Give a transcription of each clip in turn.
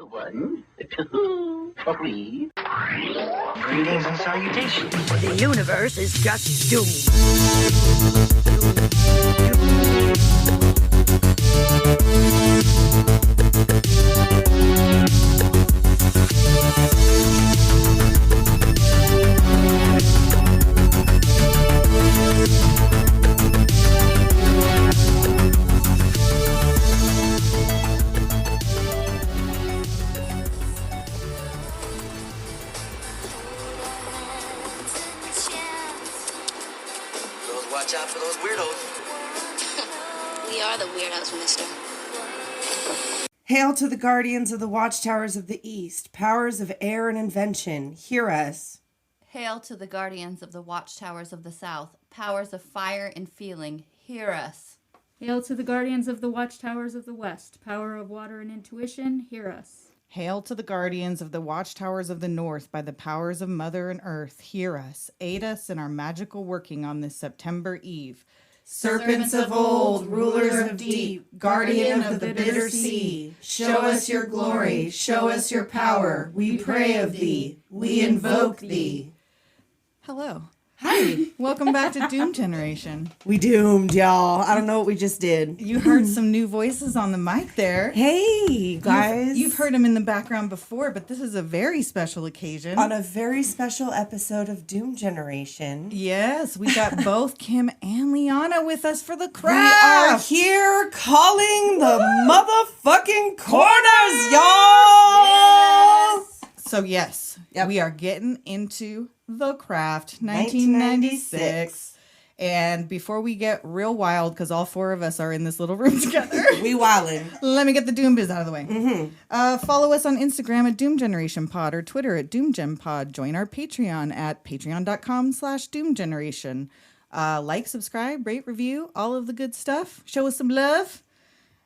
1, 2, 3. Greetings and salutations. The universe is just doomed. Watch out for those weirdos. We are the weirdos, mister. Hail to the guardians of the watchtowers of the east, powers of air and invention, hear us. Hail to the guardians of the watchtowers of the south, powers of fire and feeling, hear us. Hail to the guardians of the watchtowers of the west, power of water and intuition, hear us. Hail to the guardians of the watchtowers of the north by the powers of Mother and Earth, hear us, aid us in our magical working on this September eve. Serpents of old, rulers of deep, guardian of the bitter sea, show us your glory, show us your power, we pray of thee, we invoke thee. Hello. Hi. Welcome back to Doom Generation. We doomed, y'all. I don't know what we just did. You heard some new voices on the mic there. Hey, guys. You've heard them in the background before, but this is a very special occasion. On a very special episode of Doom Generation. Yes, we got both Kim and Liana with us for the We craft. are here calling the motherfucking corners, y'all. So yes, Yep. we are getting into The Craft 1996. And before we get real wild, because all four of us are in this little room together, We wildin'. let me get the Doom biz out of the way. Follow us on Instagram at Doom Generation Pod or Twitter at Doom Gen Pod. Join our Patreon at patreon.com/Doom Generation. Like, subscribe, rate, review, all of the good stuff. Show us some love.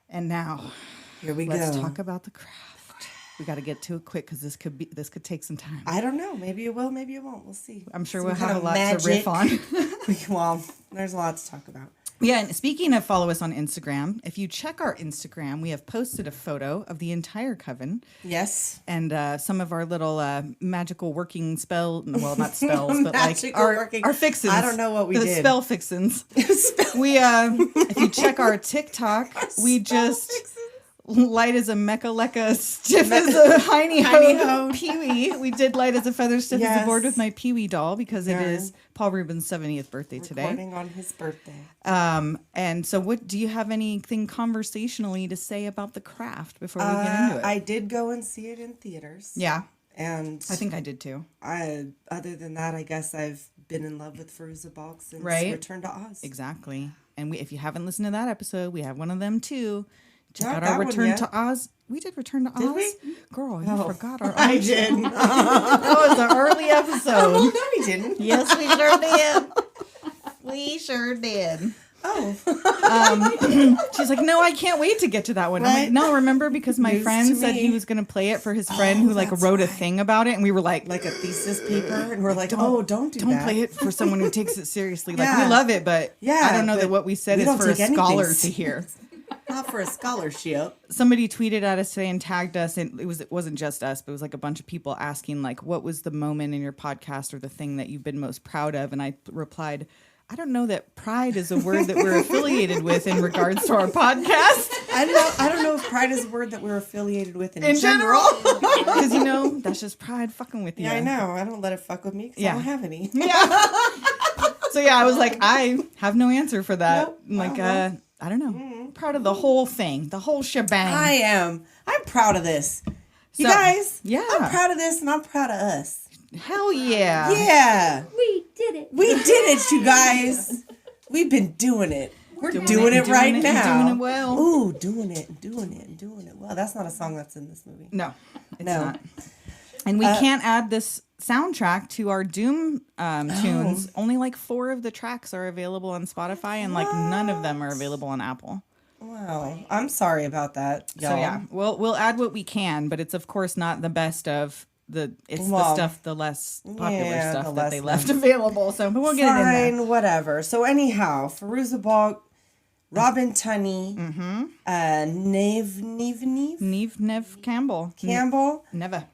And now, Here we let's go. talk about The Craft. We got to get to it quick because this could take some time. I don't know. Maybe it will. Maybe it won't. We'll see. I'm sure Some we'll kind have a of lot to riff on. Well, there's a lot to talk about. Yeah, and speaking of follow us on Instagram, if you check our Instagram, we have posted a photo of the entire coven Yes. and some of our little magical working well, not spells, but like Magical our working- fixins. I don't know what we the did. spell fixins. We if you check our TikTok, we just light as a mecha lecca, stiff as a hiney ho Pee-wee. We did light as a feather, stiff as a board with my Pee-wee doll because it is Paul Rubin's 70th birthday today. Recording on his birthday. And so what do you have anything conversationally to say about The Craft before we get into it? I did go and see it in theaters. Yeah, And I think I did too. other than that, I guess I've been in love with Fairuza Balk since Right. Return to Oz. Exactly. And if you haven't listened to that episode, we have one of them too. Check Not out that our one Return yet. to Oz. We did Return to Oz. we? Girl, you forgot our I Oz. did. That was an early episode. No, we didn't. Yes, we sure did. We sure did. Oh. She's like, no, I can't wait to get to that one. I'm like, Right? no, remember, because my News friend to said me. he was going to play it for his friend who like that's wrote a right. thing about it, and we were like, Like a thesis paper, and we're like, don't do don't that. play it for someone who takes it seriously. Like, Yeah. we love it, but Yeah, I don't know that but what we said we is don't for a take anything scholar to serious. hear. Not for a scholarship. Somebody tweeted at us today and tagged us, and it wasn't just us, but it was like a bunch of people asking like, what was the moment in your podcast or the thing that you've been most proud of? And I replied, I don't know that pride is a word that we're affiliated with in regards to our podcast. I don't know if pride is a word that we're affiliated with in general. Because, that's just pride fucking with you. Yeah, I know. I don't let it fuck with me because Yeah. I don't have any. So, yeah, I was like, I have no answer for that. Nope. I'm like, Uh-huh. I don't know. Proud of the whole thing, the whole shebang. I am. I'm proud of this. You So, guys, yeah. I'm proud of this and I'm proud of us. Hell yeah. Yeah. We did it. We did it, you guys. We've been doing it. We're doing it right and now. doing it well. Ooh, doing it. Well, that's not a song that's in this movie. No, it's No. not. And we can't add this soundtrack to our Doom tunes. Only like 4 of the tracks are available on Spotify, and like none of them are available on Apple. Wow. I'm sorry about that, y'all. So yeah, we'll add what we can, but it's of course not the best of the Well, stuff, the less popular yeah, stuff the that they less left available. So, but we'll get it in there. Fine, whatever. So anyhow, Fairuza Balk, Robin Tunney, Neve Campbell. Campbell, Neva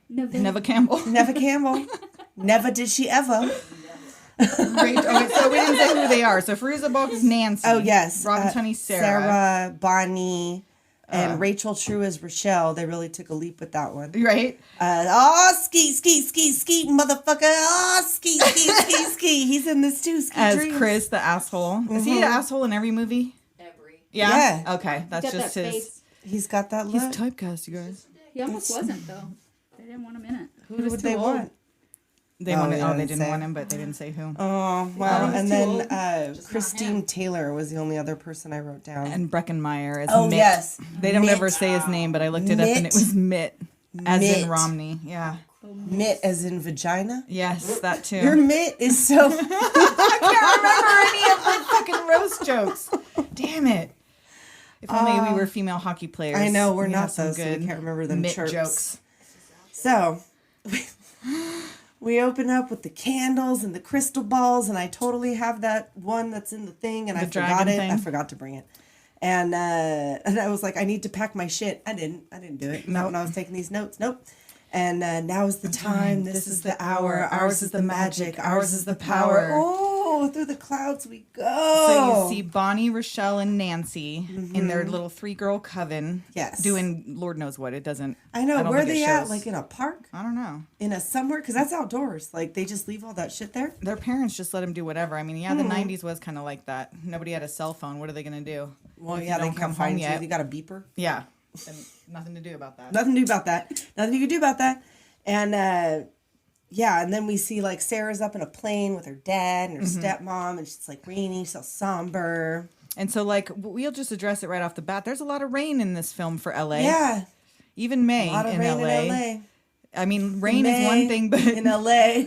Campbell. Neva Campbell. Never did she ever. Great. Okay, so we didn't say who they are. So Fairuza Balk is Nancy. Oh, yes. Robin Tunney's Sarah. Sarah, Bonnie, and Rachel True as Rochelle. They really took a leap with that one. Right? Skeet, motherfucker. Skeet. He's in this too. Skeet As Dreams. Chris, the asshole. Is he an asshole in every movie? Yeah? Yeah. Okay, that's Got just that his. face. He's got that He's look. typecast, you guys. He almost wasn't though. They didn't want him in it. Who would they want? They Oh, wanted. they Oh, they didn't didn't say. want him, but they didn't say who. Oh, wow. he's And too then Christine Taylor was the only other person I wrote down. And Breckenmeyer as Oh, Mitt. yes. They don't Mitt. ever say his name, but I looked it up and it Mitt. was Mitt, as Mitt. in Romney. Yeah. Mitt as in vagina? Yes, that too. Your mitt is so... I can't remember any of the fucking roast jokes. Damn it. If only we were female hockey players. I know, we're We'd not have some those, so we can't remember them Mitt chirps. jokes. So, we open up with the candles and the crystal balls, and I totally have that one that's in the thing, and I forgot dragon it. thing? I forgot to bring it. And I was like, I need to pack my shit. I didn't do it. Not when I was taking these notes. Nope. And now is the time. This is the hour. Ours is the magic. Ours is the power. Oh, through the clouds we go. So you see Bonnie, Rochelle, and Nancy in their little 3-girl coven. Yes. Doing Lord knows what. It doesn't. I know. don't Where are think it they at? shows. Like in a park? I don't know. In a somewhere? Because that's outdoors. Like they just leave all that shit there? Their parents just let them do whatever. I mean, yeah, the 90s was kind of like that. Nobody had a cell phone. What are they going to do? Well, If you yeah, they don't can't come find home you. yet. They got a beeper. Yeah. And nothing to do about that. Nothing to do about that. Nothing you can do about that. And yeah, and then we see like Sarah's up in a plane with her dad and her stepmom, and she's like rainy, so somber. And so, like, we'll just address it right off the bat. There's a lot of rain in this film for LA. Yeah, Even May a lot of in rain LA. in LA. I mean, rain May is one thing, but in LA.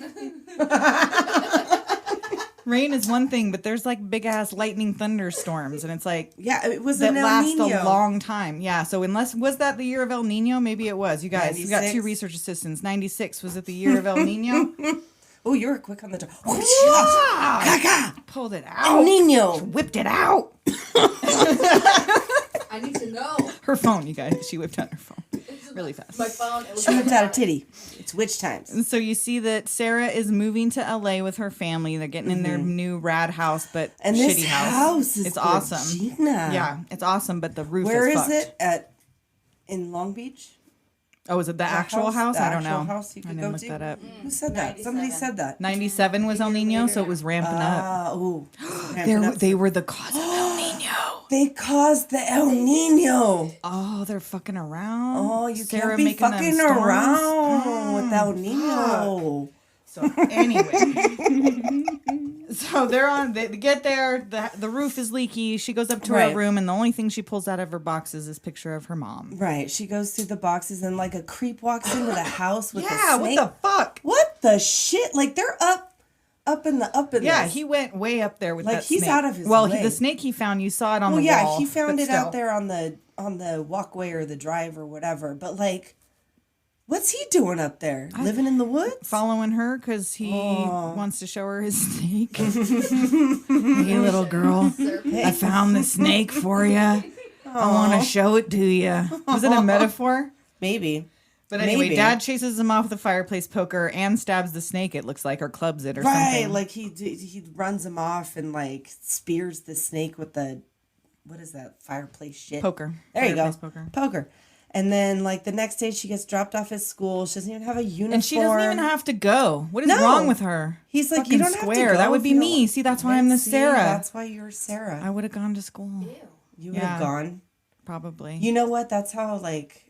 rain is one thing, but there's like big ass lightning thunderstorms, and it's like Yeah, it was that an El last Nino. a long time. Yeah. So was that the year of El Nino? Maybe it was. You guys, you got 96. 2 research assistants. 96 was it the year of El Nino? Oh, you were quick on the draw. Pulled it El out. Nino. Whipped it out. I need to know. Her phone, you guys. She whipped out her phone really fast. My phone. It was She whipped out a titty. It's witch times. And so you see that Sarah is moving to LA with her family. They're getting in their new rad house, but And shitty this house. house is It's awesome. Gina. Yeah, it's awesome, but the roof Where is is fucked. it? In Long Beach? Oh, is it the actual house? The I don't actual know. house you I could didn't go look to? that up. Who said that? Somebody said that. 97 was El Nino, so it was ramping up. Ooh. Ramping up. They were the cause of El Nino. They caused the El Nino. Oh, they're fucking around. Oh, you Sarah can't be making them fucking storms. around with El Nino. So anyway, so they're on. They get there. The roof is leaky. She goes up to Right. her room, and the only thing she pulls out of her box is this picture of her mom. Right. She goes through the boxes and like a creep walks into the house with Yeah, a what snake. the fuck? What the shit? Like they're up in Yeah, this. he went way up there with Like, that he's snake. out of his well, way. the snake he found, you saw it on Well, the yeah, wall. he found but it out still. there on the walkway or the drive or whatever. But like, what's he doing up there? Living in the woods? Following her because he wants to show her his snake. Hey, little girl, I found the snake for you. I want to show it to you. Was it a metaphor? Maybe. But anyway, Maybe. Dad chases him off with a fireplace poker and stabs the snake, it looks like, or clubs it or Right, something. like he runs him off and like spears the snake with the, what is that, fireplace shit? Poker. There you go. Fireplace poker. And then like the next day she gets dropped off at school. She doesn't even have a uniform. And she doesn't even have to go. What is No. wrong with her? He's like, Fucking you don't have square. to go That would if be you don't me. want-" See, that's why I'm the See, Sarah. That's why you're Sarah. I would have gone to school. You would Yeah. have gone. Probably. You know what? That's how like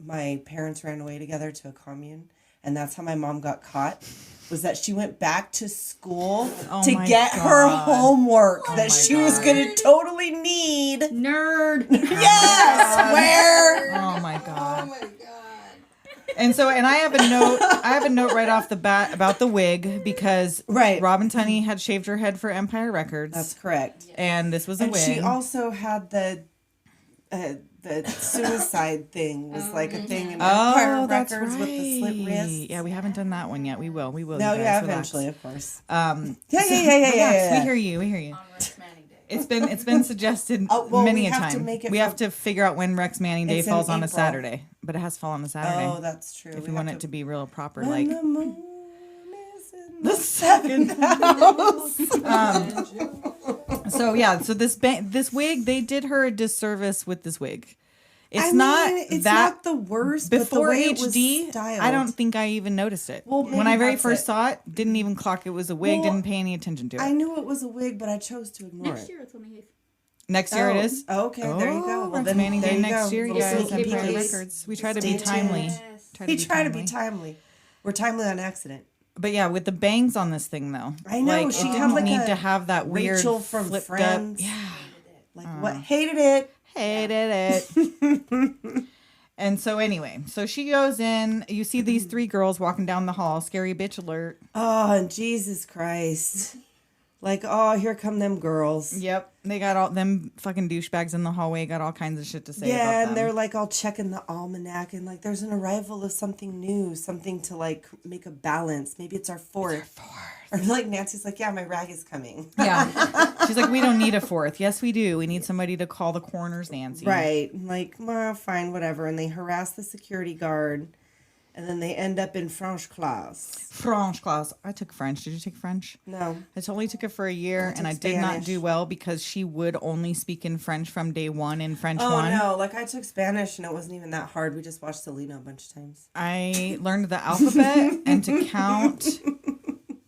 my parents ran away together to a commune, and that's how my mom got caught. Was that she went back to school Oh to my get her God. homework that my she was God. gonna totally need. Nerd. Yes, where? Oh my god. And so, and I have a note right off the bat about the wig because Right. Robin Tunney had shaved her head for Empire Records. That's correct. and this was a And wig. she also had the suicide thing was like a thing in Empire that's Records right. with the slit wrist. Yeah, we haven't done that one yet. We will. No, you guys, yeah, relax. eventually, of course. Yeah. Yeah. We hear you. We hear you. It's been suggested Oh, well, many we a have to time. make it We for- have to figure out when Rex Manning Day It's in falls on a April. Saturday, but it has to fall on a Saturday. Oh, that's true. if we want it to be real proper, When like the moon is in the second house. So yeah, so this wig, they did her a disservice with this wig. It's it's that not the worst. before but the way it HD. was styled. I don't think I even noticed it. Well, when I maybe very that's first it. saw it, didn't even clock it was a wig. Well, Didn't pay any attention to it. I knew it was a wig, but I chose to ignore Next it. year it's on the 8th. Next year it is. Oh, okay, there you go. Well, Rex then, Manning there Day you next go. year, you Little guys. sneaky Empire peeks. Records. We try to Stay be timely. tuned. We try to be timely. We're timely on accident. But yeah, with the bangs on this thing though, I know, like, she it had didn't like need a to have that weird Rachel from flipped Friends. up. Yeah, Like what? Hated it. hated it. And so anyway, so she goes in. You see these three girls walking down the hall. Scary bitch alert. Oh, Jesus Christ. Like, oh, here come them girls. Yep, they got all them fucking douchebags in the hallway. Got all kinds of shit to say. Yeah, about and them. they're like all checking the almanac and like there's an arrival of something new, something to like make a balance. Maybe it's our fourth. Or like Nancy's like, yeah, my rag is coming. Yeah, she's like, we don't need a fourth. Yes, we do. We need somebody to call the corners, Nancy. Right. Like, well, fine, whatever. And they harass the security guard and then they end up in French class. French class. I took French. Did you take French? No. I totally took it for a year, took and I did not Spanish. do well because she would only speak in French from day one in French Oh, 1. no. Like, I took Spanish and it wasn't even that hard. We just watched Selena a bunch of times. I learned the alphabet and to count,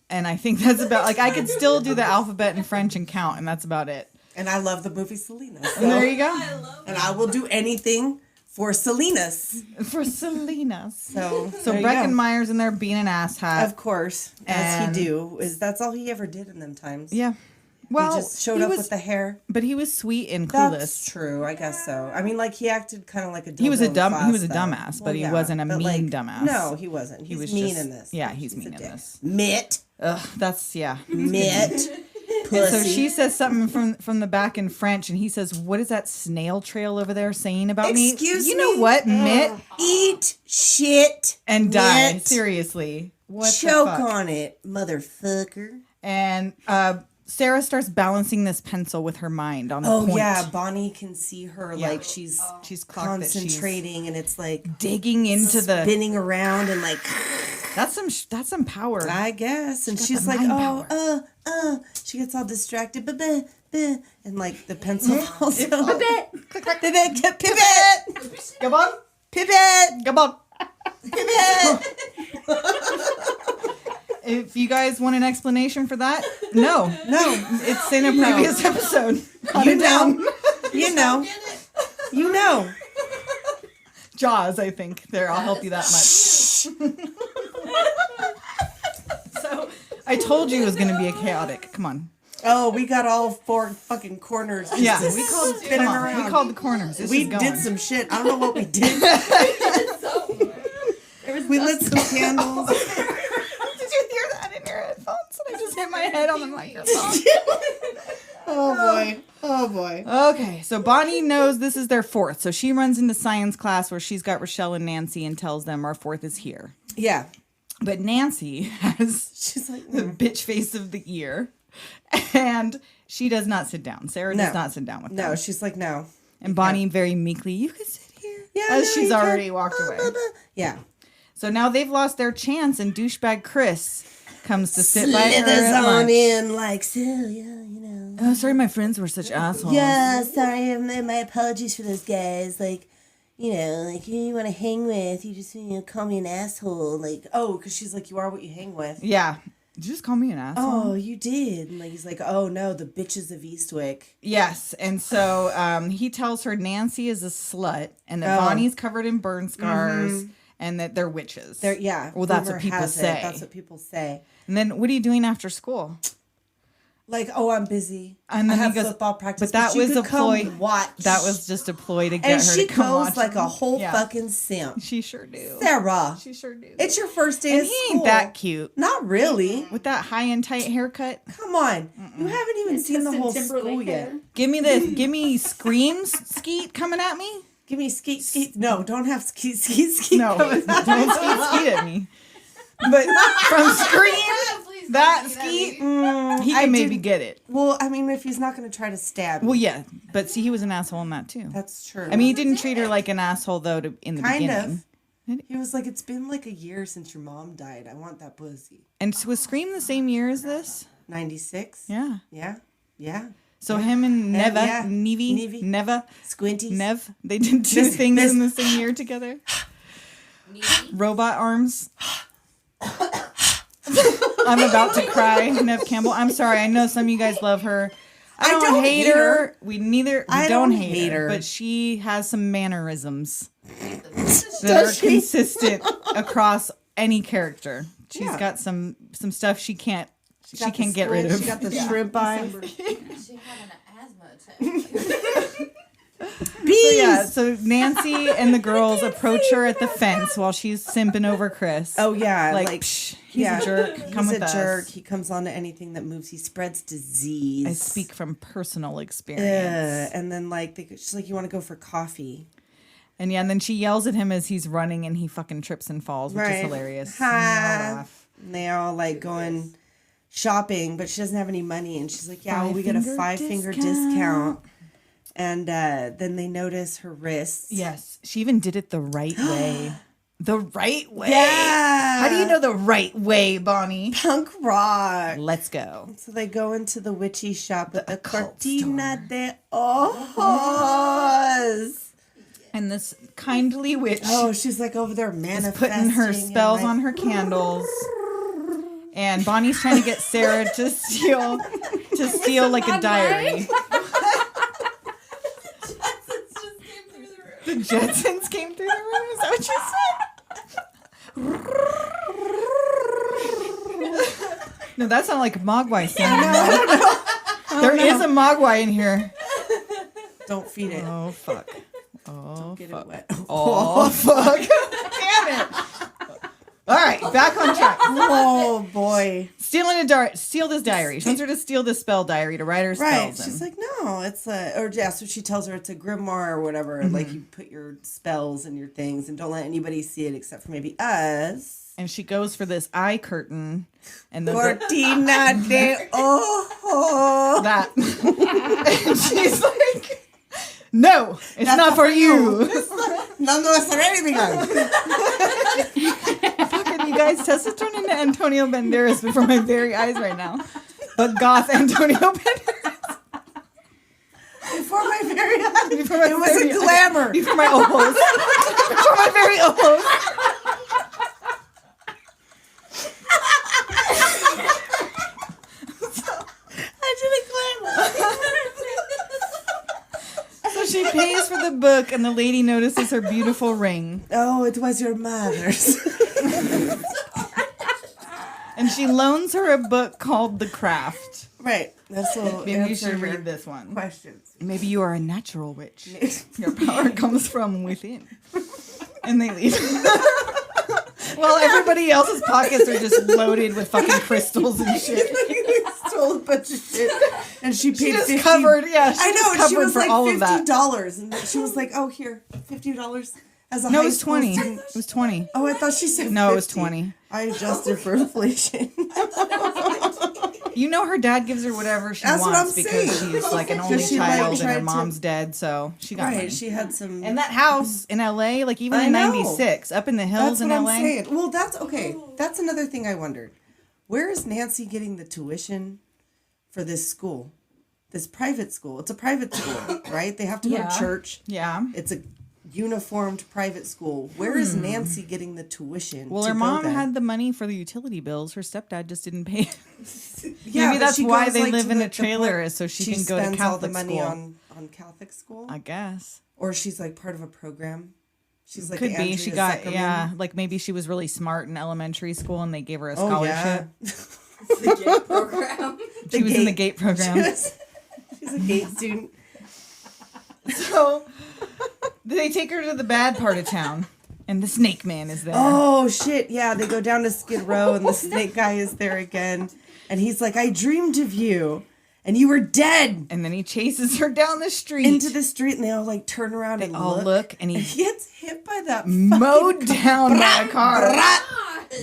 and I think that's about, like, I could still do the alphabet in French and count, and that's about it. And I love the movie Selena. So, And there you go. and I will do anything for Selena's. For Selena. So So there you go. Breckenmeyer's in there being an asshat. Of course, as And- he do. That's all he ever did in them times. Yeah. Well, He just showed he up was, with the hair. but he was sweet and That's clueless. true. I guess so. I mean, like he acted kind of like a. He was a dildo in dumb- he class, was a though. dumbass, but he wasn't a but, mean dumbass. No, he wasn't. He's was mean just- in this. yeah, he's mean a in dick. this. Mitt, Ugh, that's, yeah. Mitt. And so she says something from the back in French, and he says, "What is that snail trail over there saying about me?" Excuse you know me? what, Mitt? Eat shit And die. Mitt. Seriously, what Choke the fuck? on it, motherfucker. And Sarah starts balancing this pencil with her mind on the Oh point. yeah, Bonnie can see her Yeah. like she's She's clocked that she's concentrating, and it's like digging into the. spinning around and like. That's some power. I guess. And got she's the like, mind oh, she gets all distracted, and like the pencil falls out. Pivot, pivot, pivot, Come on, pivot, come on. pivot. If you guys want an explanation for that, no, it's in a previous episode. You know, you know, you know. Jaws, I think. There, I'll help you that much. So, I told you it was going to be a chaotic. Come on. Oh, we got all four fucking corners. Just Yeah, we called spinning Come on. around. We called the corners. This We is going. did some shit. I don't know what we did. We lit some candles. Did you hear that in your headphones? And I just hit my head on the microphone. Oh boy. Oh boy. Okay, so Bonnie knows this is their fourth. So she runs into science class where she's got Rochelle and Nancy and tells them our fourth is here. Yeah. But Nancy has She's like, the bitch face of the year. And she does not sit down. Sarah does No. not sit down with them. no, she's like, no. And Bonnie very meekly, you can sit here. Yeah, As no, she's you already can't. walked away. Yeah. So now they've lost their chance, and douchebag Chris comes to sit by her Slithers at on lunch. in like Celia, you know. Oh, sorry, my friends were such assholes. Yeah, sorry, my apologies for those guys. Like, you know, like who you want to hang with, you just call me an asshole. Like, oh, because she's like, you are what you hang with. Yeah. Did you just call me an asshole? Oh, you did. And like he's like, oh no, the bitches of Eastwick. Yes, and so he tells her Nancy is a slut, and that Oh. Bonnie's covered in burn scars, and that they're witches. They're yeah. Well, that's rumor what people has it. say. That's what people say. And then, what are you doing after school? Like, oh, I'm busy. And then I he have goes, football practice. but that you was could a come ploy. Watch. That was just a ploy to get and her she to come goes watch like them. a whole Yeah. fucking simp. She sure do. Sarah, She sure do. it's your first day and of he school. ain't that cute Not really. with that high and tight haircut. Come on. You haven't even seen the whole school yet. Give me this. Give me screams, Skeet coming at me. Give me skeet skeet. No, don't have skeet skeet skeet. No, coming don't at me. skeet at me. But from Scream. Please That Skeet, he can maybe get it. Well, I mean, if he's not going to try to stab Well, me. yeah, but see, he was an asshole in that too. That's true. I mean, he didn't treat her like an asshole though in the kind beginning. of. He was like, it's been like a year since your mom died. I want that pussy. And was Scream the same year as this? 96? Yeah. Yeah. Yeah. So him and Neva, yeah. Neve, Neva, Squinties. Nev, they did two things in the same year together. Robot arms. I'm about to cry, Nev Campbell. I'm sorry. I know some of you guys love her. I don't hate her. We don't hate her, but she has some mannerisms that are consistent across any character. She's got some stuff she can't get rid of. She got the shrimp eye. She had an asthma attack. So Nancy and the girls approach her at the fence while she's simping over Chris. Oh, yeah. Like, psh, he's a jerk. Come with us. He's a jerk. He comes on to anything that moves. He spreads disease. I speak from personal experience. And then, like, she's like, you want to go for coffee? And then she yells at him as he's running and he fucking trips and falls, which is hilarious. And they're all, like, going shopping, but she doesn't have any money. And she's like, yeah, well, we get a 5-finger discount. And then they notice her wrists. Yes. She even did it the right way. The right way? Yeah. How do you know the right way, Bonnie? Punk rock. Let's go. So they go into the witchy shop at the Cortina de Ojos. And this kindly witch. Oh, she's like over there manifesting. Putting her spells on her candles. And Bonnie's trying to get Sarah to steal like a diary. The Jetsons came through the room? Is that what you said? No, that sounded like a Mogwai singing. There is a Mogwai in here. Don't feed it. Oh, fuck. Oh, Don't get it wet. Oh, fuck. Damn it. All right, back on track. Oh, boy. Steal this diary. She wants her to steal this spell diary to write her spells Right. in. She's like, no, it's so she tells her it's a grimoire or whatever. Like, you put your spells and your things and don't let anybody see it except for maybe us. And she goes for this eye curtain. And the Cortina de Ojos. that. And she's like, no, it's not for you. No es for anything. Fucking you guys, Tessa turned into Antonio Banderas before my very eyes right now. But goth Antonio Banderas. Before my very eyes. It was very a glamour. Before my ojos. Before my very ojos. So she pays for the book and the lady notices her beautiful ring. Oh, it was your mother's. And she loans her a book called The Craft. Right. That's what Maybe you should read this one. Questions. Maybe you are a natural witch. Your power comes from within. And they leave. Well, everybody else's pockets are just loaded with fucking crystals and shit. They stole a bunch of shit, and she paid just $50. covered, yeah. I know. And she covered was for like all of that. $50, and she was like, "Oh, here, $50 as a No, high it was school 20. student." It was 20. Oh, I thought she said No, 50. it was 20. I adjusted for inflation. You know her dad gives her whatever she That's what wants I'm because saying. she's like an only she, like, child and tried her to- mom's dead, so she got money. Right. She had some. And that house in LA, like even I in know. 96, up in the hills That's in what LA. I'm saying. Well, that's okay. That's another thing I wondered. Where is Nancy getting the tuition for this school? This private school. It's a private school, right? They have to go to church. Yeah. It's a uniformed private school. Where is Nancy getting the tuition? Well, to her go mom there? had the money for the utility bills. Her stepdad just didn't pay. Yeah, Maybe but that's she why goes, they like, live to in the a trailer, point- is so she she can go to spends Catholic all the money school. on Catholic school, I guess. or she's like part of a program. She's like Could the be. Andrea She got, Zuckerman. yeah, like maybe she was really smart in elementary school and they gave her a Oh yeah. scholarship. The gate program. She was in the GATE program. She's a GATE student. So they take her to the bad part of town, and the Snake Man is there. Oh shit! Yeah, they go down to Skid Row, and the snake guy is there again, and he's like, "I dreamed of you, and you were dead." And then he chases her down the street Into the street, and they all like turn around and all look. look, and he He gets hit by that mowed down by a car.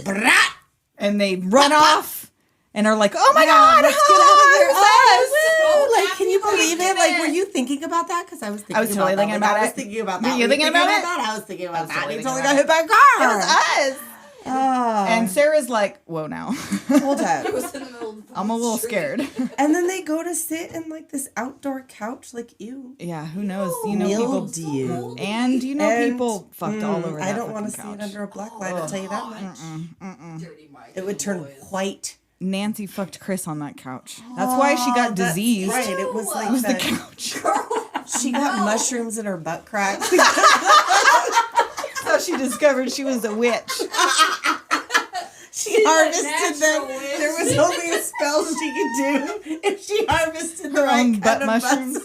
brat. And they run off, and are like, "Oh my God, let's get out of here. oh, Oh, like, can you believe it? Like, were you thinking about that? Because I was thinking totally about thinking that. about I was it. thinking about Were that. you thinking about it? that? I was thinking about that. totally He thinking totally about got hit by a car. It was us." Oh. And Sarah's like, "Whoa, now." Hold up. I'm a little scared. And then they go to sit in like this outdoor couch. Like, ew. Yeah, who knows? You know, people Mildew. and you know And, people fucked all over. I that don't want to fucking see it couch. under a black light. I'll tell you that much. It would turn white. Nancy fucked Chris on that couch. That's why she got That's diseased. Right. It was like It was the that- couch. She got mushrooms in her butt crack. That's how she discovered she was a witch. She harvested them. There was only a spell she could do if she harvested the Her right own kind butt of mushrooms.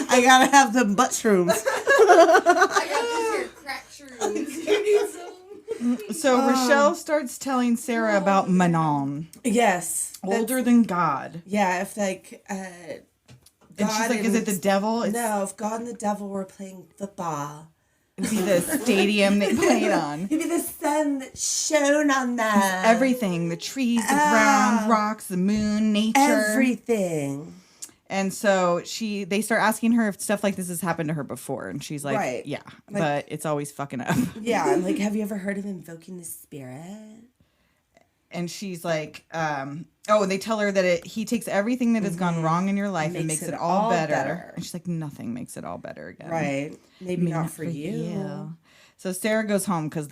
I gotta have the butt shrooms. I got these here crack shrooms. You need some? So Rochelle starts telling Sarah about Manon, Yes. older than God. Yeah, if like And God she's like, "Is it the devil?" It's No, if God and the devil were playing football, it'd be the stadium they played on. it'd be the sun that shone on them. Everything, the trees, the ground, rocks, the moon, nature. Everything. And so they start asking her if stuff like this has happened to her before, and she's like, Right. "Yeah, Like- but it's always fucking up." Yeah, I'm like, have you ever heard of invoking the spirit? And she's like, "Oh," and they tell her that he takes everything that has gone wrong in your life and makes it all better. And she's like, "Nothing makes it all better again." Right. Maybe not for you. So Sarah goes home because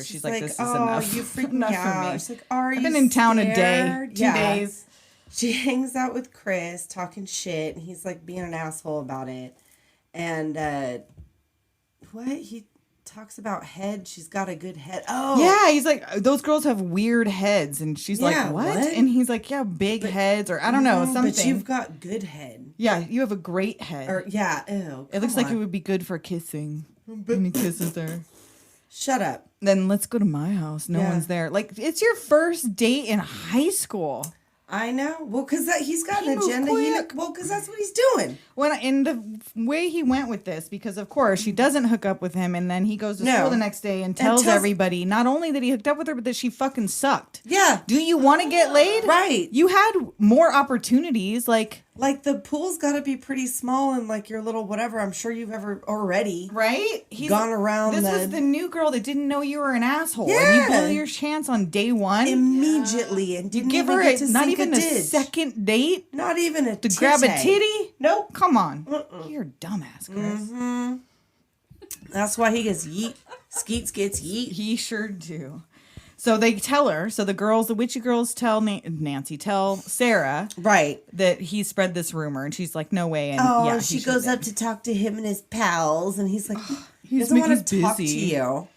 she's like, "This is enough. You freaked enough me out. for me." She's like, are I've you been in town a day, scared? 2 days. She hangs out with Chris, talking shit, and he's like being an asshole about it. And what? He talks about head. She's got a good head. Oh, Yeah, he's like, "Those girls have weird heads," and she's Yeah, like, what? what? And he's like, "Yeah, big heads," or I don't know, something. But you've got good head. Yeah, you have a great head. Or yeah, ew. It looks come like it on. would be good for kissing. And he kisses her. Shut up. Then let's go to my house. No Yeah. one's there. Like, it's your first date in high school. I know. Well, because he's got He an moved agenda. quick. Well, because that's what he's doing. When in the way he went with this, because of course she doesn't hook up with him, and then he goes to No. school the next day and tells everybody not only that he hooked up with her, but that she fucking sucked. Yeah. Do you want to get laid? Right. You had more opportunities. Like the pool's got to be pretty small and like your little whatever. I'm sure you've ever already. right? He's Gone around This the- was the new girl that didn't know you were an asshole, and Yeah. you blew your chance on day one. Immediately and You didn't give even her get to not sink even a a ditch. second date Not even a to grab a titty. Nope. Come on, you're a dumbass, Chris. That's why he gets yeet. Skeets gets yeet. He sure do. So they tell her. So the witchy girls tell Nancy, tell Sarah Right. that he spread this rumor, and she's like, "No way." And Oh, yeah, and she he sure goes did. up to talk to him and his pals, and he's like, he He's doesn't want busy. to talk to you.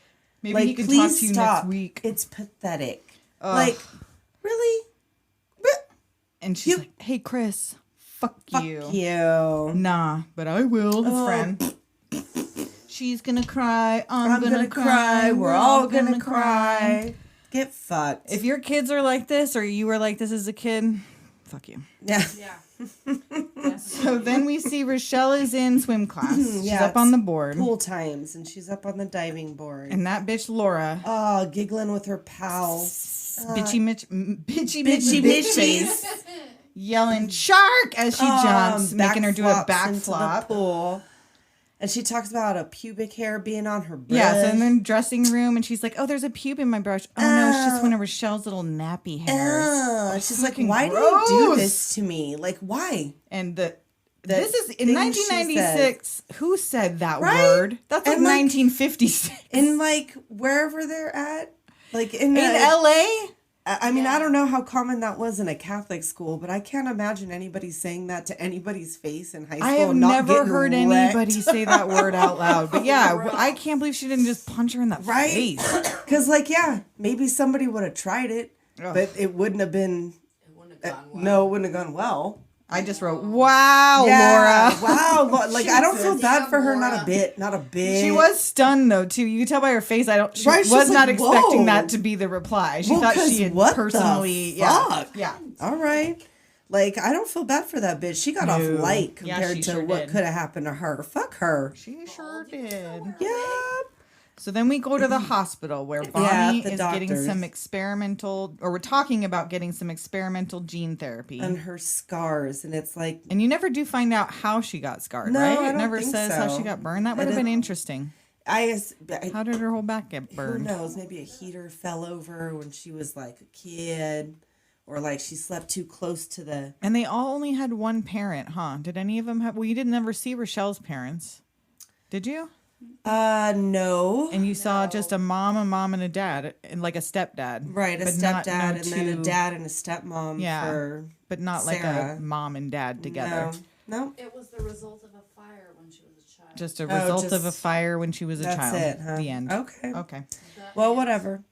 Maybe like, he can please talk to you stop. next week. It's pathetic. Like, really? And she's You- like, "Hey, Chris, fuck you." You. Nah, but I will. His friend. She's gonna cry. I'm gonna cry. We're all gonna cry. Get fucked. If your kids are like this, or you were like this as a kid, fuck you. yeah. So then we see Rochelle is in swim class. She's Yeah, up on the it's board. Pool times, and she's up on the diving board. And that bitch Laura, Oh, giggling with her pals. bitchy Bitchy bitch face, yelling shark as she jumps, making her do a backflops into the backflop. pool. And she talks about a pubic hair being on her brush. Yeah, so in the dressing room, and she's like, "Oh, there's a pube in my brush." Oh no, it's just one of Rochelle's little nappy hairs. Oh, she's like, fucking why do you do gross. this to me? Like, why? And this is in thing she 1996. Who said that Right? word? That's like And, like, 1956 In like wherever they're at, like in in LA. I mean, I don't know how common that was in a Catholic school, but I can't imagine anybody saying that to anybody's face in high school. I have and not never getting heard wrecked. anybody say that word out loud. But yeah, I can't believe she didn't just punch her in the Right? face. Because, like, yeah, maybe somebody would have tried it, but it wouldn't have been. No, it wouldn't have gone well. I just wrote, "Wow, Yeah, Laura." wow. Like, I don't feel bad for her. Not a bit. Not a bit. She was stunned though too. You can tell by her face. She Right, she's was not like, expecting "Whoa." that to be the reply. She Well, thought 'cause she had what the personally, fuck? yeah. All right. Like, I don't feel bad for that bitch. She got off No. light Yeah, compared she to sure what did. could have happened to her. Fuck her. She sure did. Yep. So then we go to the hospital where Bonnie the is getting doctors. some experimental, or we're talking about getting some experimental gene therapy. And her scars, and it's like, And you never do find out how she got scarred, No, right? I It don't never think says how so. she got burned. That would I have been don't- interesting. I How did her whole back get who burned? knows? Maybe a heater fell over when she was like a kid, or like she slept too close to the. And they all only had one parent, huh? Did any of them have? Well, you didn't ever see Rochelle's parents, did you? No. And you saw just a mom, and a dad, and like a stepdad. Right, a but not- stepdad, no and then a two- dad and a stepmom Yeah, for but not like Sarah. a mom and dad together. No. It was the result of a fire when she was a child. Just a result of a just- fire when she was a That's child. it, huh? The end. Okay. Okay. Well, whatever.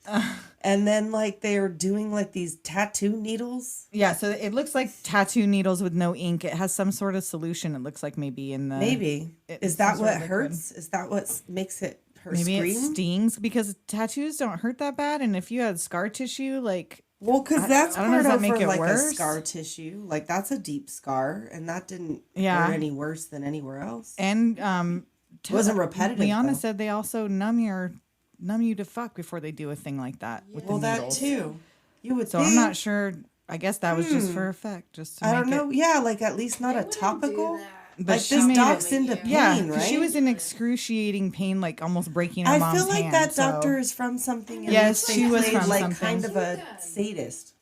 And then like they were doing like these tattoo needles. Yeah, so it looks like tattoo needles with no ink. It has some sort of solution. It looks like maybe in the Maybe it's is some that sort what of liquid. hurts? Is that what makes it her maybe scream? it stings because tattoos don't hurt that bad. And if you had scar tissue, like Well, because that's I don't know, part does that of make for it like worse? a scar tissue. Like that's a deep scar, and that didn't Yeah. hurt any worse than anywhere else. and It wasn't repetitive. Liana though. said they also numb you to fuck before they do a thing like that with Well, the that needles. too. You would So think. I'm not sure. I guess that was just for effect, just to I make don't know. it. Yeah, like at least not a topical. But Like she this made doc's it- into pain, Yeah, 'cause right? she was in excruciating pain, like almost breaking her I mom's feel like hand, that so- doctor is from something. in Yes, which she they was played from like something. kind of a sadist.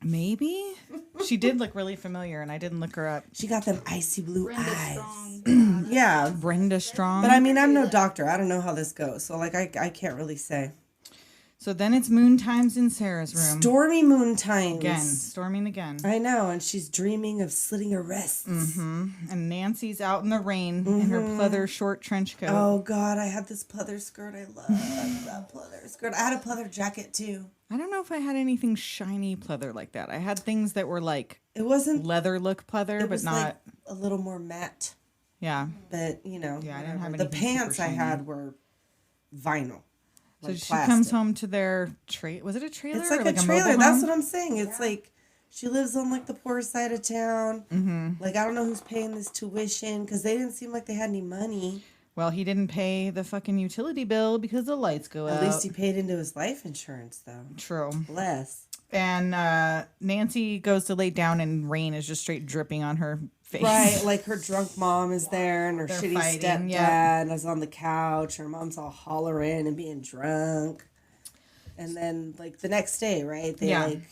Maybe she did look really familiar, and I didn't look her up. She got them icy blue Brenda eyes. Strong. Yeah, Brenda Strong. but I mean, I'm no doctor. I don't know how this goes, so like, I can't really say. So then it's moon times in Sarah's room Stormy moon times again, storming again, I know, and she's dreaming of slitting her wrists. and Nancy's out in the rain in her pleather short trench coat. Oh God, I had this pleather skirt. I love that pleather skirt. I had a pleather jacket too. I don't know if I had anything shiny pleather like that. I had things that were like It wasn't. leather look pleather, It but was not. like a little more matte. Yeah. But you know, Yeah, I didn't have whatever. The anything super pants I shiny. had were vinyl. So like she plastic. comes home to their was it a trailer? It's or like a trailer. mobile That's home? what I'm saying. It's like she lives on like the poor side of town. Mm-hmm. Like I don't know who's paying this tuition because they didn't seem like they had any money. Well, he didn't pay the fucking utility bill because the lights go out. At least he paid into his life insurance though. True. Bless. And Nancy goes to lay down, and rain is just straight dripping on her face. Right, like her drunk mom is there, and her They're shitty fighting, stepdad yeah. is on the couch. Her mom's all hollering and being drunk. And then, like the next day, right? They Yeah. like,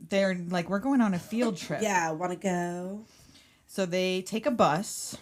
They're like, we're going on a field trip. yeah, want to go. So they take a bus,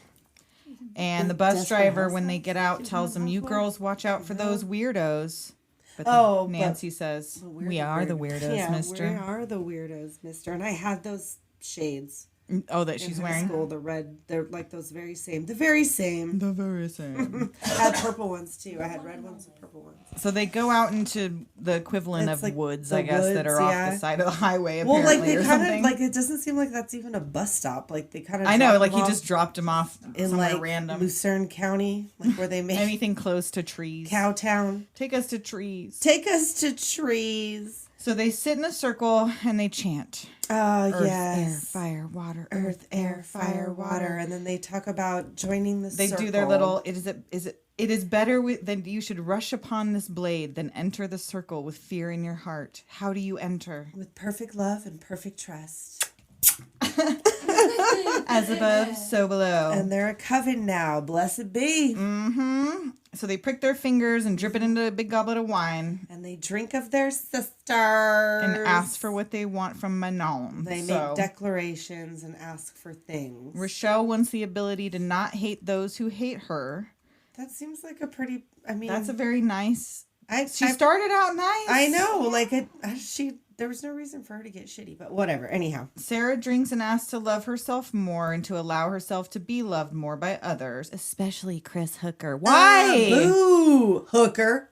and the bus Desperate driver, when they get out, tells them, "You girls watch out for those weirdos." But then Oh, but- Nancy says, "We are the weirdos, Yeah, Mister." we are the weirdos, Mister. And I had those shades. Oh, that she's in high wearing. school, the red. They're like those very same. The very same. The very same. I had purple ones too. I had red ones and purple ones. So they go out into the equivalent It's of like woods, the I guess, that woods, are off yeah. the side of the highway. Well, Apparently, like they or kind something. of like it doesn't seem like that's even a bus stop. Like they kind of. I know, like he just dropped him off in somewhere like random. Lucerne County, like where they make Anything close to trees. Cowtown. Take us to trees. Take us to trees. So they sit in a circle and they chant. Oh Earth, yes. air, fire, water. Earth, air, fire, water, and then they talk about joining the They circle. do their little. It is better than you should rush upon this blade than enter the circle with fear in your heart. How do you enter? with perfect love and perfect trust. As above, so below. And they're a coven now. Blessed be. So they prick their fingers and drip it into a big goblet of wine And they drink of their sisters and ask for what they want from Manon. They So, make declarations and ask for things. Rochelle wants the ability to not hate those who hate her. That seems like a pretty. I mean, That's a very nice. She I started out nice. I know, like there was no reason for her to get shitty, but whatever. Anyhow, Sarah drinks and asks to love herself more and to allow herself to be loved more by others, especially Chris Hooker. Why? Boo, hooker.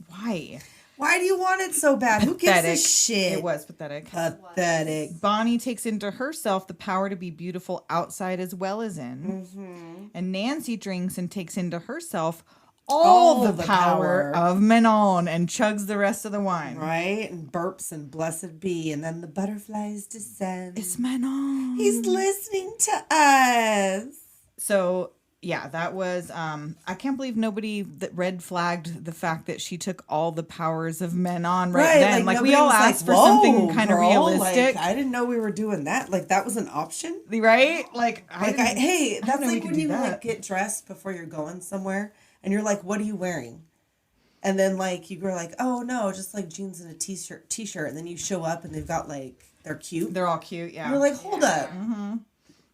Why? Why do you want it so bad? Who gives a Pathetic. shit? It was pathetic. pathetic. Bonnie takes into herself the power to be beautiful outside as well as in. And Nancy drinks and takes into herself all the power of Manon and chugs the rest of the wine. Right? And burps and blessed be. And then the butterflies descend. It's Manon. He's listening to us. So Yeah, that was. I can't believe nobody that red flagged the fact that she took all the powers of men on right then. Like we nobody all was asked for "Whoa, something kind of girl," realistic, Like, I didn't know we were doing that. Like that was an option. right? Like, Hey, that's know we like could when do you that. like get dressed before you're going somewhere, and you're like, "What are you wearing?" And then like you were like, "Oh no, just like jeans and a t-shirt," and then you show up and they've got like they're cute. they're all cute. Yeah, You're like, hold up.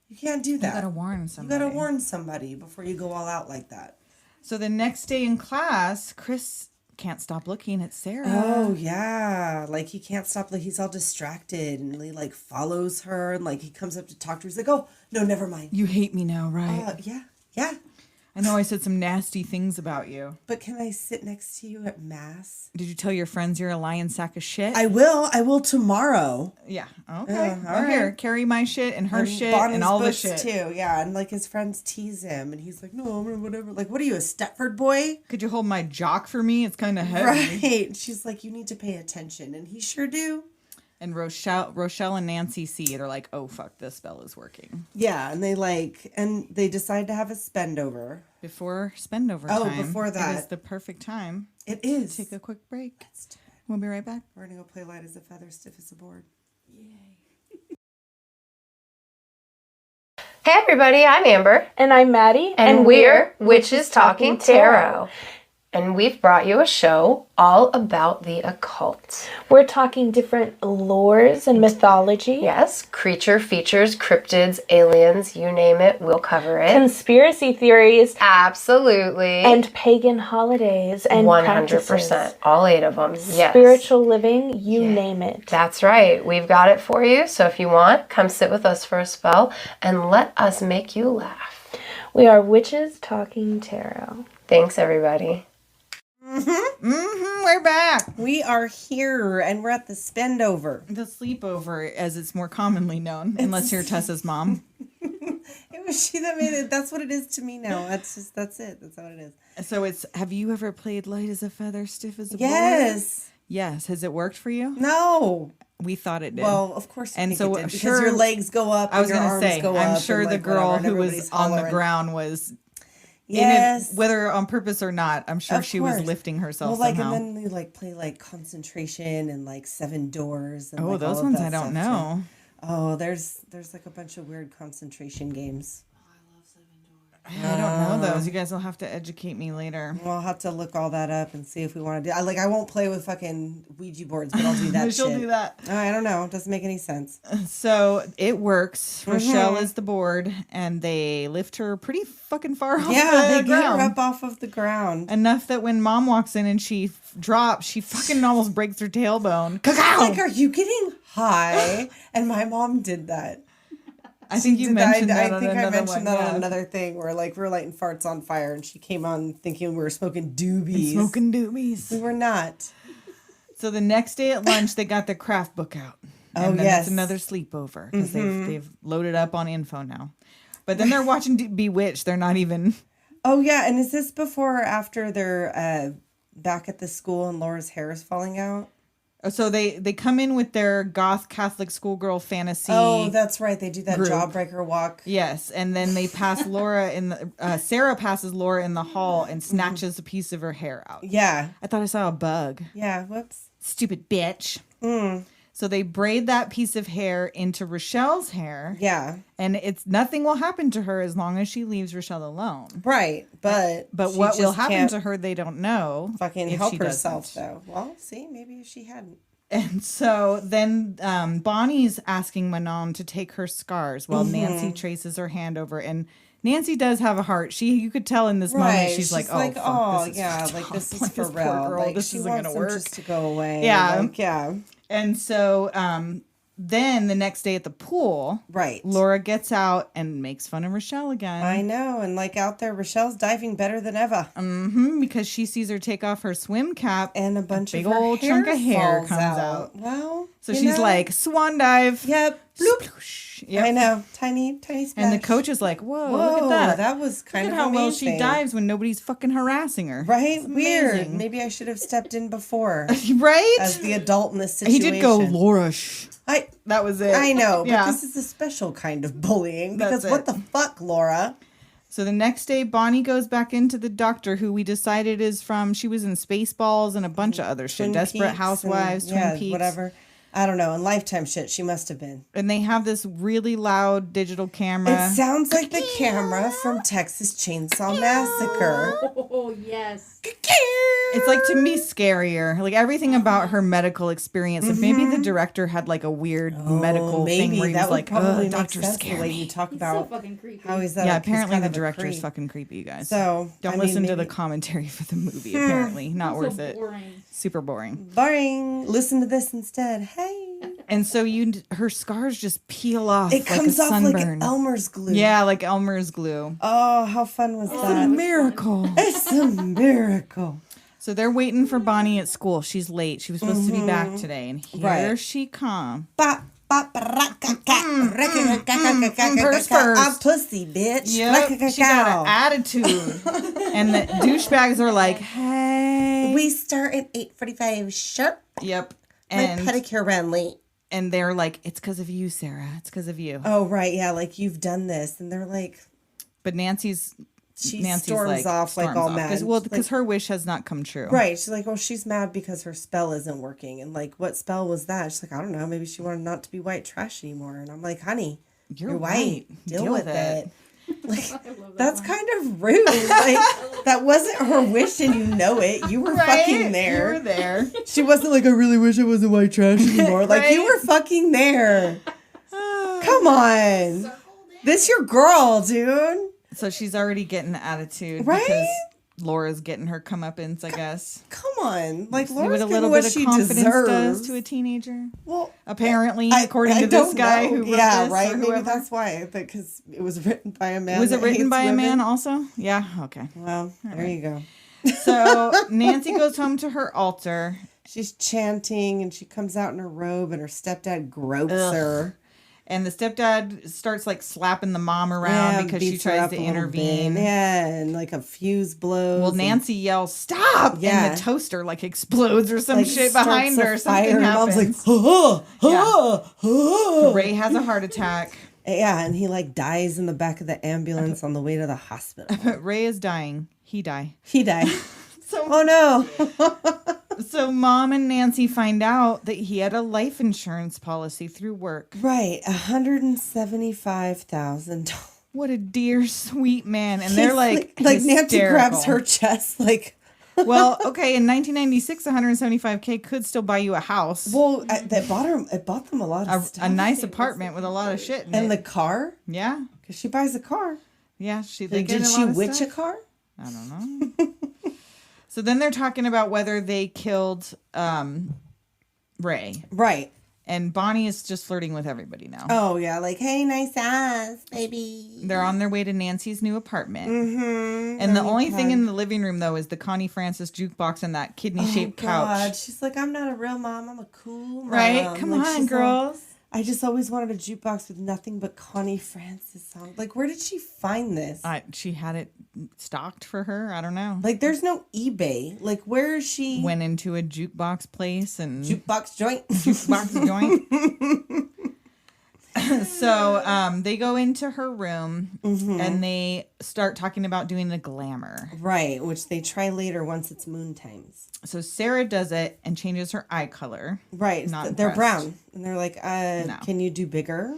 You can't do that. you gotta warn You somebody. gotta warn somebody before you go all out like that. So the next day in class, Chris can't stop looking at Sarah. Oh yeah, like he can't stop. Like he's all distracted and he like follows her and like he comes up to talk to her. He's like, "Oh no, never mind." You hate me now, right? Yeah. I know I said some nasty things about you. But can I sit next to you at mass? Did you tell your friends you're a lying sack of shit? I will tomorrow. Yeah. Okay. all Well, here, right. carry my shit and her And shit Bonnie's and all the books, shit. too. Yeah, and like his friends tease him, and he's like, "No, whatever." Like, what are you, a Stepford boy? Could you hold my jock for me? It's kind of heavy. Right. She's like, "You need to pay attention," and he sure do. And Rochelle and Nancy see it are like, oh fuck, this spell is working. Yeah, and they decide to have a spend over. Before spendover Oh, time. before It is that. the perfect time. It is. Take a quick break. We'll be right back. We're gonna go play light as a feather, stiff as a board. Hey everybody, I'm Amber. And I'm Maddie. And we're Witches Talking Tarot. And we've brought you a show all about the occult. We're talking different lores and mythology. Yes, creature features, cryptids, aliens, you name it, we'll cover it. Conspiracy theories. Absolutely. And pagan holidays and 100%. practices. All 8 of them. Yes. Spiritual living, you name it. That's right. We've got it for you. So if you want, come sit with us for a spell and let us make you laugh. We are Witches Talking Tarot. Thanks, everybody. We're back. We are here, and we're at the spendover. The sleepover, as it's more commonly known, unless you're Tessa's mom. It was she that made it. That's what it is to me now. That's it. That's what it is. So it's, have you ever played light as a feather, stiff as a board? Yes. Yes. Has it worked for you? No. We thought it did. Well, of course. And And so so it did, because sure- your legs go up. I was and your going to arms say, go I'm up sure and, the like, girl whatever, and who was everybody's on the hollering. ground was, Yes. in it, whether on purpose or not, I'm sure Of she was course. lifting herself Well, like, somehow. and then they like play like concentration and like 7 doors. And, Oh, like, those all of ones that I don't stuff, know. too. Oh, there's like a bunch of weird concentration games. I don't know those. You guys will have to educate me later. We'll have to look all that up and see if we want to do. I won't play with fucking Ouija boards, but I'll do that. She'll shit. do that. I don't know. It doesn't make any sense. So it works. Rochelle is the board, and they lift her pretty fucking far off Yeah, the they get ground. her up off of the ground. Enough that when mom walks in and she drops, she fucking almost breaks her tailbone. Cacao! Like, are you getting high? And my mom did that. I think you Did mentioned I that on think I another mentioned one. that yeah. on another thing where like we were lighting farts on fire and she came on thinking we were smoking doobies. Smoking doobies. We were not. So the next day at lunch, they got the craft book out. Oh, And then yes. it's another sleepover because they've loaded up on info now. But then they're watching Bewitched. They're not even. Oh yeah, and is this before or after they're back at the school and Laura's hair is falling out? So they come in with their goth Catholic schoolgirl fantasy. Oh, that's right. They do that group. jawbreaker walk. Yes, and then they pass Laura in the Sarah passes Laura in the hall and snatches a piece of her hair out. Yeah. I thought I saw a bug. Yeah. Whoops. Stupid bitch. So they braid that piece of hair into Rochelle's hair. Yeah. And it's nothing will happen to her as long as she leaves Rochelle alone. Right. But But she what will just happen can't to her, they don't know. fucking if help she herself doesn't. though. Well, see, maybe if she hadn't. And so then Bonnie's asking Manon to take her scars while Nancy traces her hand over. And Nancy does have a heart. You could tell in this moment, she's like, oh, fuck, this is yeah, fucked like up. this is Like, for this poor real. girl, Like this she isn't wants gonna them work. just to go away. Yeah. Like, yeah. And so then the next day at the pool, Right. Laura gets out and makes fun of Rochelle again. I know, and like out there, Rochelle's diving better than ever. Because she sees her take off her swim cap And a bunch big of her old hair chunk of hair falls comes out. Well, So you she's know, like, swan dive. "Yep, Sploosh. Yep. I know, tiny splash." And the coach is like, whoa, Whoa, look at that. that was kind Look of at how amazing. well she dives when nobody's fucking harassing her. Right? It's Weird. amazing. Maybe I should have stepped in before Right? as the adult in this He situation. did go, Laura, shh. That was it. I know, but Yeah. this is a special kind of bullying That's because what it. the fuck, Laura? So the next day, Bonnie goes back into the doctor, who we decided is from, she was in Spaceballs and a bunch of other shit. Twin Desperate Peaks Housewives, and, Twin Peaks. whatever. I don't know. In Lifetime shit, she must have been. And they have this really loud digital camera. It sounds like the camera from Texas Chainsaw Massacre. Oh, yes. It's like, to me, scarier. Like everything about her medical experience. If maybe the director had like a weird medical thing where he was like, probably make Doctor sense Scary. the way you talk So about fucking creepy. how he's that. Yeah, like, he's apparently kind the of a director is creep. fucking creepy, you guys. So don't I mean, listen to the maybe- commentary for the movie, apparently. Not So worth it. boring. Super boring. Boring. Listen to this instead. Hey. And so her scars just peel off. It comes like a off sunburn. like Elmer's glue. Yeah, like Elmer's glue. Oh, how fun was It's that? a miracle. It's a miracle. So they're waiting for Bonnie at school. She's late. She was supposed to be back today, and here Right. she comes. Purse first. I'm pussy, bitch. Yep, she got an attitude. And the douchebags are like, "Hey, We start at 8:45 sharp. yep." My And pedicure ran late. and they're like, "It's because of you, Sarah. It's because of you." Oh, right. Yeah, like you've done this. And they're like, But Nancy's storms off like all mad. Because Like- her wish has not come true. right. She's like, oh, she's mad because her spell isn't working. And like, what spell was that? She's like, I don't know. Maybe she wanted not to be white trash anymore. And I'm like, honey, you're white. right. Deal with it. Like, that's kind of rude. Like, that wasn't her wish and you know it. You were fucking there. You were there. She wasn't like, I really wish I wasn't white trash anymore. Like, you Right? were fucking there. Come on. This your girl, dude. So she's already getting the attitude. Right? Because Laura's getting her comeuppance, I guess. Come on. Like, See what Laura's a getting little what bit of she confidence deserves. does to a teenager. Well, Apparently, I- according I to this don't guy know. who wrote yeah, this, right. or Maybe whoever. that's why, because it was written by a man. Was it that written hates by a women. man also? Yeah. Okay. Well, there you go. So Nancy goes home to her altar. She's chanting, and she comes out in her robe, and her stepdad gropes her. And the stepdad starts like slapping the mom around because she beats her tries up to a little intervene. bit. Yeah, and like a fuse blows. Well, and, Nancy yells, "Stop!" Yeah. And the toaster like explodes or some like, shit starts behind a her. fire, Something and Mom's like, happens. Ray has a heart attack. Yeah, and he like dies in the back of the ambulance on the way to the hospital. But Ray is dying. He died. He died. Oh no. So Mom and Nancy find out that he had a life insurance policy through work. Right, $175,000. What a dear, sweet man. And they're like Nancy grabs her hysterical. chest like. Well, okay, in 1996, 175K could still buy you a house. Well, it bought them a lot of stuff. A nice apartment with a lot of shit in And it. the car? Yeah. Because she buys a car. Yeah, they get Did a she lot of witch stuff. a car? I don't know. So then they're talking about whether they killed Ray. Right. And Bonnie is just flirting with everybody now. Oh, yeah. Like, hey, nice ass, baby. They're on their way to Nancy's new apartment. Mm-hmm. And the only thing in the living room, though, is the Connie Francis jukebox and that kidney-shaped couch. She's like, I'm not a real mom. I'm a cool mom. Right? Come Like, on, she's girls. Like, I just always wanted a jukebox with nothing but Connie Francis songs. Like, where did she find this? She had it stocked for her. I don't know. Like, there's no eBay. Like, where is she? Went into a jukebox place and... Jukebox joint? Jukebox joint. So they go into her room and they start talking about doing the glamour. Right, which they try later once it's moon times. So Sarah does it and changes her eye color. Right, Not they're impressed. brown. And they're like, No. can you do bigger?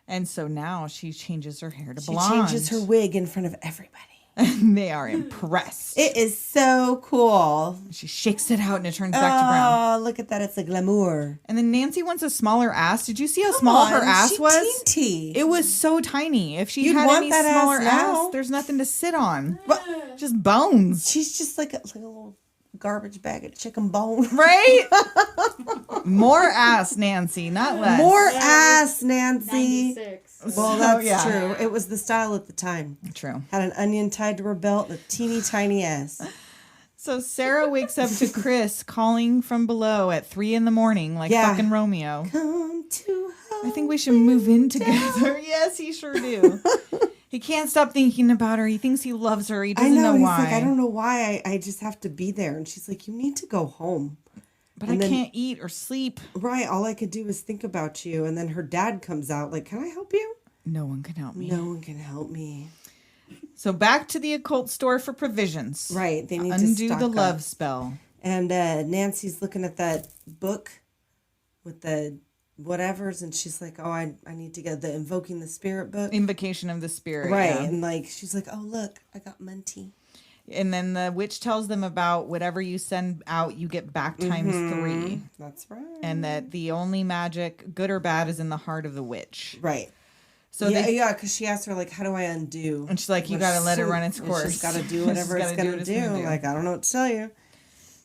And so now she changes her hair to She blonde. changes her wig in front of everybody. They are impressed. It is so cool. She shakes it out and it turns back to brown. Oh, look at that. It's a glamour. And then Nancy wants a smaller ass. Did you see how small her ass was? Teeny. It was so tiny. If she You'd had want any that ass smaller now. ass, there's nothing to sit on. Just bones. She's just like a little garbage bag of chicken bone. Right? More ass, Nancy, not less. More ass, Nancy. 96. Well, that's yeah. true. It was the style at the time. True. Had an onion tied to her belt and a teeny tiny ass. So Sarah wakes up to Chris calling from below at 3 a.m, like Yeah. fucking Romeo. Come to I think we should move in together. Yes, he sure do. He can't stop thinking about her. He thinks he loves her. He I doesn't know. know He's why. like, I don't know why. I just have to be there. And she's like, you need to go home. But And I then- can't eat or sleep. Right. All I could do is think about you. And then her dad comes out like, can I help you? No one can help me. No one can help me. So back to the occult store for provisions. Right. They need to undo stock the up. love spell. And Nancy's looking at that book with the whatevers, and she's like, "Oh, I need to get the Invoking the Spirit book." Invocation of the Spirit. Right. yeah. And like she's like, "Oh, look, I got Munty." And then the witch tells them about whatever you send out, you get back times 3. That's right. And that the only magic, good or bad, is in the heart of the witch. Right. So yeah, because she asked her like, "How do I undo?" And she's like, "You got to let it run its course. She's got to do whatever it's gonna do. Like, I don't know what to tell you.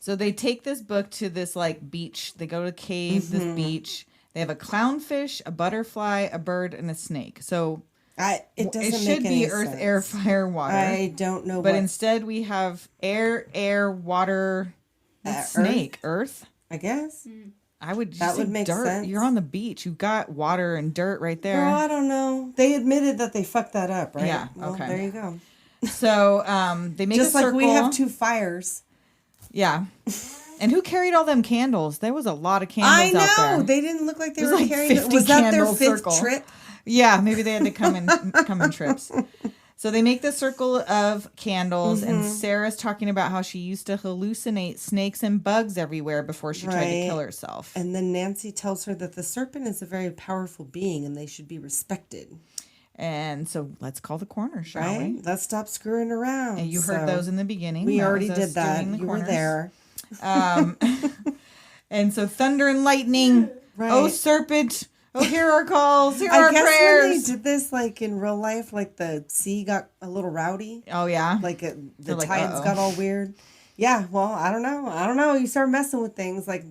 So they take this book to this like beach. They go to a cave, this beach. They have a clownfish, a butterfly, a bird, and a snake. So it doesn't it make should any be earth, sense. air, fire, water. I don't know, but what, instead we have air, water, snake, earth. I guess. I would just That say would make dirt. sense. You're on the beach. You got water and dirt right there. Girl, I don't know. They admitted that they fucked that up, right? Yeah, Well, okay. There you go. So they make Just a circle. like we have 2 fires. Yeah. And who carried all them candles? There was a lot of candles I out there. know. They didn't look like they It was were like carrying. 50 Was that their candle 5th circle. trip? Yeah, maybe they had to come in trips. So they make the circle of candles, and Sarah's talking about how she used to hallucinate snakes and bugs everywhere before she tried to Right. kill herself. And then Nancy tells her that the serpent is a very powerful being and they should be respected. And so let's call the corner, shall Right? we? Let's stop screwing around. And you heard So, those in the beginning. We That already was us did that. doing the You were corners. there. And so thunder and lightning. Right. Oh, serpent. Oh, hear our calls. Hear I our guess prayers. when they did this, like in real life, like the sea got a little rowdy. Oh, yeah. Like the They're like, tides uh-oh. got all weird. Yeah, well, I don't know. You start messing with things. Like,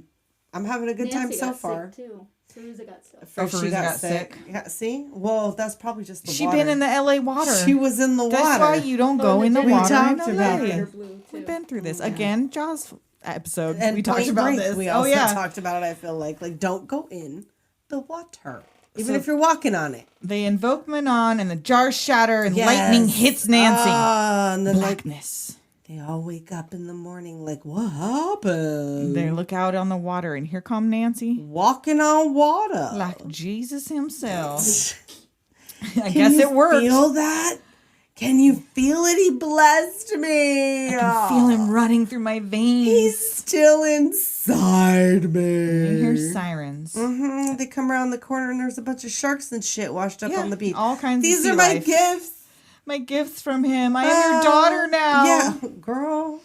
I'm having a good time Nancy so got far. Sick too. Feruza got sick. First Feruza she got sick. Yeah, see? Well, that's probably just the She water. been in the LA water. She was in the water. That's why you don't go in the we water. talked in about LA. it. We've been through this again. Jaws episode. And we talked Point about Break, this. We Oh also yeah. talked about it. I feel like don't go in the water, even So- if you're walking on it. They invoke Manon, and the jars shatter, and Yes. lightning hits Nancy. And then Blackness. they all wake up in the morning like, what happened? They look out on the water, and here come Nancy, Walking on water. like Jesus himself. I Can guess you it worked. Feel that? Can you feel it? He blessed me. I can feel him running through my veins. He's still inside me. You hear sirens. They come around the corner and there's a bunch of sharks and shit washed up Yeah, on the beach. all kinds of These sea are my life. gifts. My gifts from him. I am your daughter now. Yeah, girl.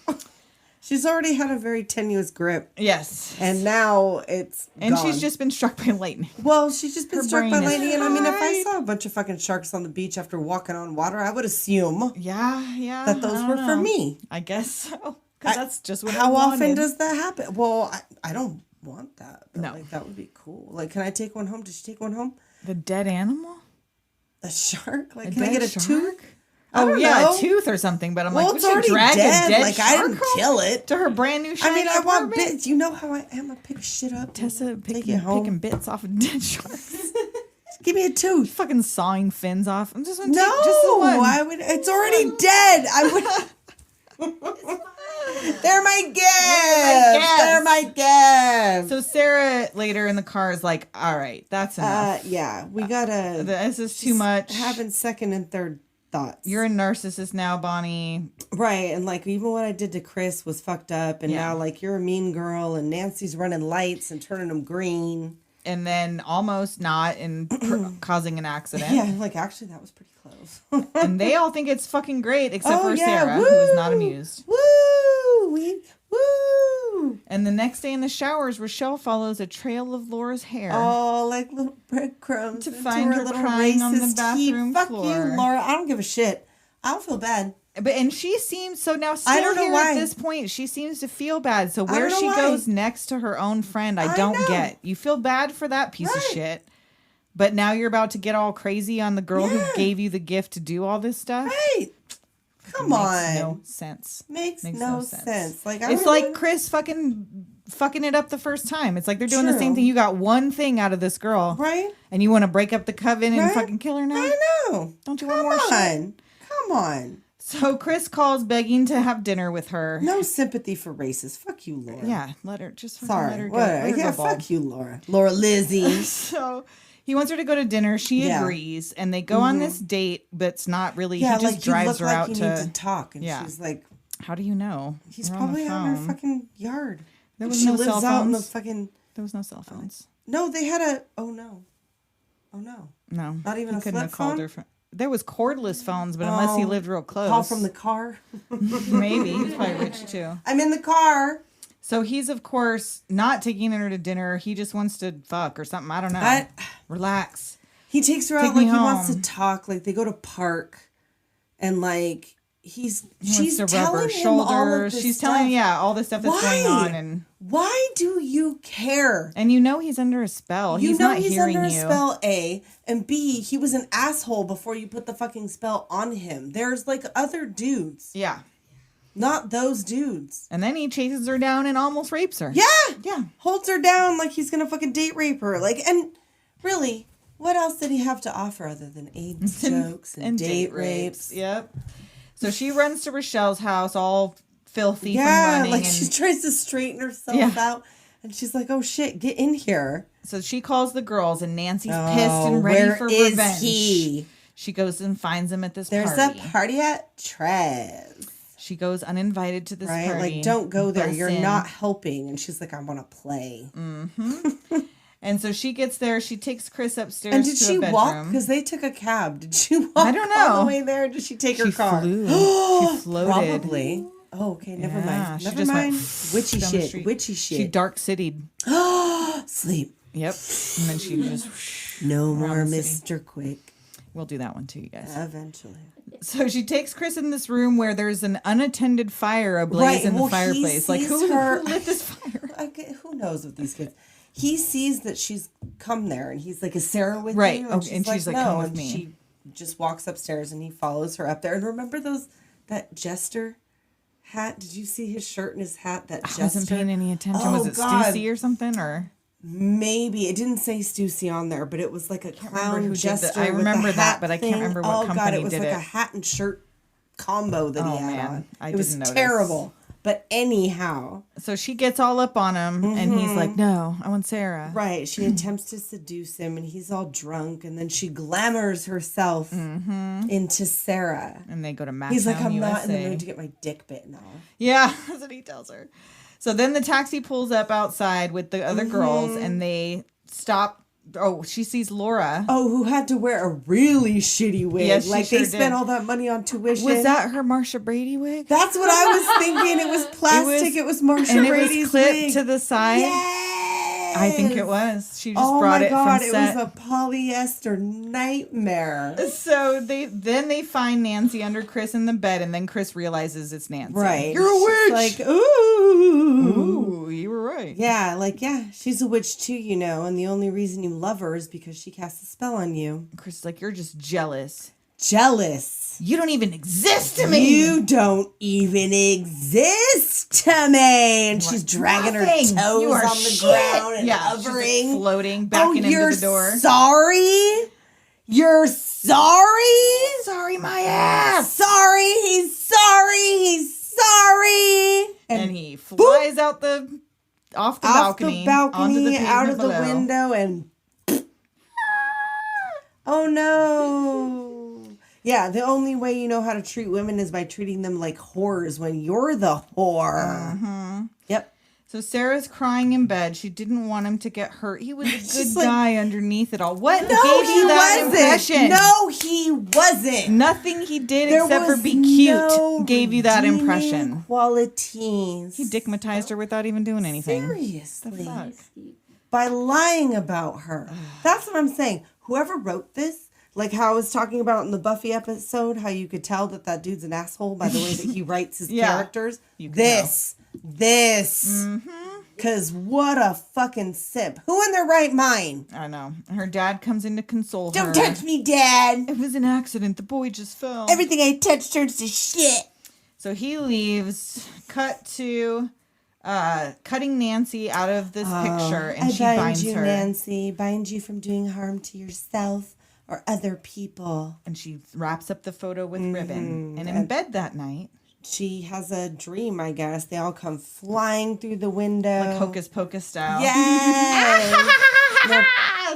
She's already had a very tenuous grip, Yes. and now it's And gone. she's just been struck by lightning. Well, she's just been Her struck by brain is lightning, and I mean, if I fried. saw a bunch of fucking sharks on the beach after walking on water, I would assume Yeah. that those I were don't for know. me. I guess so. Because that's just what How I often wanted. does that happen? Well, I don't want that. But No. like that would be cool. Like, can I take one home? Did she take one home? the dead animal? A shark? Like, A can I dead get a shark? tooth? Oh don't yeah, know. a tooth or something. But I'm Well, like, we it's should already drag dead. a dead Like, I shark didn't home kill it. to her brand new shiny I mean, I want apartment? bits. You know how I am. I pick shit up. Tessa take picking, it home. picking bits off of dead sharks. Give me a tooth. Fucking sawing fins off. I'm just gonna No, take just the one. I would. It's already dead. I would. They're my gifts. They're my gifts. So Sarah later in the car is like, "All right, that's enough. Yeah, we gotta. This is too much. Having second and third thoughts. You're a narcissist now, Bonnie." Right, and like even what I did to Chris was fucked up, and Yeah. now like you're a mean girl, and Nancy's running lights and turning them green. And then almost not and causing an accident. Yeah, like actually that was pretty close. And they all think it's fucking great, except Oh, for yeah, Sarah, woo! who is not amused. Woo! Woo! And the next day in the showers, Rochelle follows a trail of Laura's hair. Oh, like little breadcrumbs To into find her little crying on the racist bathroom heap. Fuck floor. you, Laura. I don't give a shit. I don't feel bad. And she seems so now. Still I don't know here why. at this point, she seems to feel bad. So I where don't know she why. goes next to her own friend, I don't know. get. You feel bad for that piece of Right. shit, but now you're about to get all crazy on the girl Yeah. who gave you the gift to do all this stuff. Right? Come Makes on. no sense. Makes Makes no no sense. sense. Like It's like Chris fucking it up the first time. It's like they're doing the same True. thing. You got one thing out of this girl, right? And you want to break up the coven and Right? fucking kill her now? I know. Don't you Come want more shit? on. Come on. So Chris calls begging to have dinner with her. No sympathy for racists. Fuck you, Laura. Yeah, let her just fucking Sorry. let her go. Whatever. Let her Yeah, go bald. fuck you, Laura. Laura Lizzie. So He wants her to go to dinner. She Yeah. agrees, and they go on this date, but it's not really. Yeah, he just like drives you look her like out you to. need to talk, and Yeah. she's like, How do you know? he's We're on the probably out in her phone. fucking yard. There And was she no lives cell out in the phones. fucking. There was no cell phones. No, they had a. Oh no. Oh no. No, Not even he a couldn't flip have called phone? her. There was cordless phones, but unless he Oh, lived real close, Call from the car. maybe he's probably rich too. I'm in the car. So he's of course not taking her to dinner. He just wants to fuck or something. I don't know. Relax. He takes her out Take me like he wants to home. talk. Like they go to park, and like He she's wants to rub her telling him all of shoulders. this She's stuff. telling all the stuff that's going on, and why do you care? you know he's under a spell. You He's know not he's hearing under a you. spell, A, and B, he was an asshole before you put the fucking spell on him. There's like other dudes. Yeah. Not those dudes. And then he chases her down and almost rapes her. Yeah. Yeah. Holds her down like he's gonna fucking date rape her. Like, and really, what else did he have to offer other than AIDS jokes and date rapes? Yep. So she runs to Rochelle's house all filthy from Yeah, running. like and she tries to straighten herself Yeah. out. And she's like, oh shit, get in here. So she calls the girls, and Nancy's pissed Oh, and ready where for is revenge. he? She goes and finds him at this There's party. a party at Trez. She goes uninvited to this Right? party. Like, don't go there. Busts You're in. not helping. And she's like, I want to play. And so she gets there. She takes Chris upstairs And did to she a bedroom. walk? Because they took a cab. Did she walk I don't all know. the way there? Or did she take her She car? flew. She floated. Probably. Oh, okay. Never Yeah, mind. she Never just went mind. Witchy down the shit. street. Witchy She shit. dark citied. Sleep. Yep. And then she just. No around more the city. Mr. Quick. We'll do that one too, you guys. Eventually. So she takes Chris in this room where there's an unattended fire ablaze in the fireplace. Like, who lit this fire? Okay, who knows with these kids? He sees that she's come there, and he's like, "Is Sarah with Right. you?" Okay, and she's like, "No." "Come with and me. she just walks upstairs, and he follows her up there. And remember that jester hat? Did you see his shirt and his hat? That jester. I wasn't paying any attention. Oh, Was it God. Stussy or something? Or Maybe it didn't say Stussy on there, but it was like a remember clown who did jester. I with remember the that, hat but I thing. can't remember what Oh God, company it was did like it. a hat and shirt combo that Oh, he had man. on. I it was didn't notice. terrible. But anyhow, so she gets all up on him, and he's like, "No, I want Sarah." right? She attempts to seduce him, and he's all drunk, and then she glamours herself into Sarah. And they go to Mactown, He's like, "I'm USA. not in the mood to get my dick bitten off." Yeah, that's what he tells her. So then the taxi pulls up outside with the other girls, and they stop. Oh, she sees Laura. Oh, who had to wear a really shitty wig? Yes, she like sure they spent did. all that money on tuition. Was that her Marsha Brady wig? That's what I was thinking. It was plastic. It was Marsha and Brady's it was clipped wig. to the side. Yes. I think it was. She just Oh brought my it God! from It set. was a polyester nightmare. So they find Nancy under Chris in the bed, and then Chris realizes it's Nancy. Right. You're a witch. She's like, ooh. Ooh, you were right. Yeah, like, yeah, she's a witch too, you know, and the only reason you love her is because she casts a spell on you. Chris is like, you're just jealous. Jealous. You don't even exist to me. You don't even exist to me. And she's dragging her Nothing. toes You are on the shit. ground and Yeah, she's, like, hovering. floating, backing you're into the door. Sorry? You're sorry? Sorry, my ass. Sorry, he's sorry, he's sorry. And he flies off the balcony, onto the out of the pavement below. window, and oh no. Yeah, the only way you know how to treat women is by treating them like whores when you're the whore. Yep. So Sarah's crying in bed. She didn't want him to get hurt. He was a She's good like, guy underneath it all. What No, gave he you that wasn't. impression? No, he wasn't. Nothing he did There except for was be cute no gave you that redeeming impression. Qualities. He dickmatized her without even doing anything. Seriously. Fuck. By lying about her. That's what I'm saying. Whoever wrote this, like how I was talking about in the Buffy episode, how you could tell that dude's an asshole by the way that he writes his Yeah. characters. You can This. Because what a fucking sip. Who in their right mind? I know. Her dad comes in to console her. Don't touch me, Dad. It was an accident. The boy just fell. Everything I touch turns to shit. So he leaves. Cut to cutting Nancy out of this picture, and I she bind binds you, her. Nancy. Bind you from doing harm to yourself or other people. And she wraps up the photo with ribbon. And in bed that night, She has a dream, I guess. They all come flying through the window. like Hocus Pocus style. Yes. They're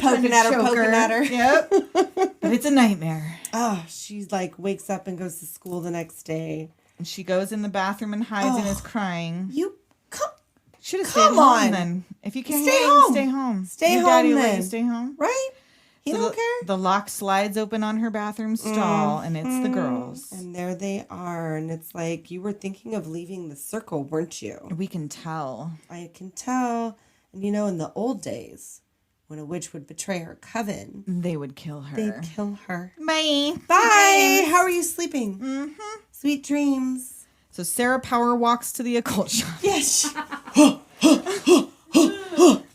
poking at her. Yep. But it's a nightmare. Oh, she's like wakes up and goes to school the next day. And she goes in the bathroom and hides and is crying. You come. Should have stayed Come home on. then. If you can't Stay hang, home. stay home. Stay Your home daddy will let then. you stay home. Right? He So don't care. The lock slides open on her bathroom stall, and it's the girls. And there they are. And it's like, you were thinking of leaving the circle, weren't you? We can tell. I can tell. And you know, in the old days, when a witch would betray her coven, They would kill her. they'd kill her. Bye. Bye. How are you sleeping? Mm-hmm. Sweet dreams. So Sarah Power walks to the occult shop. Yes.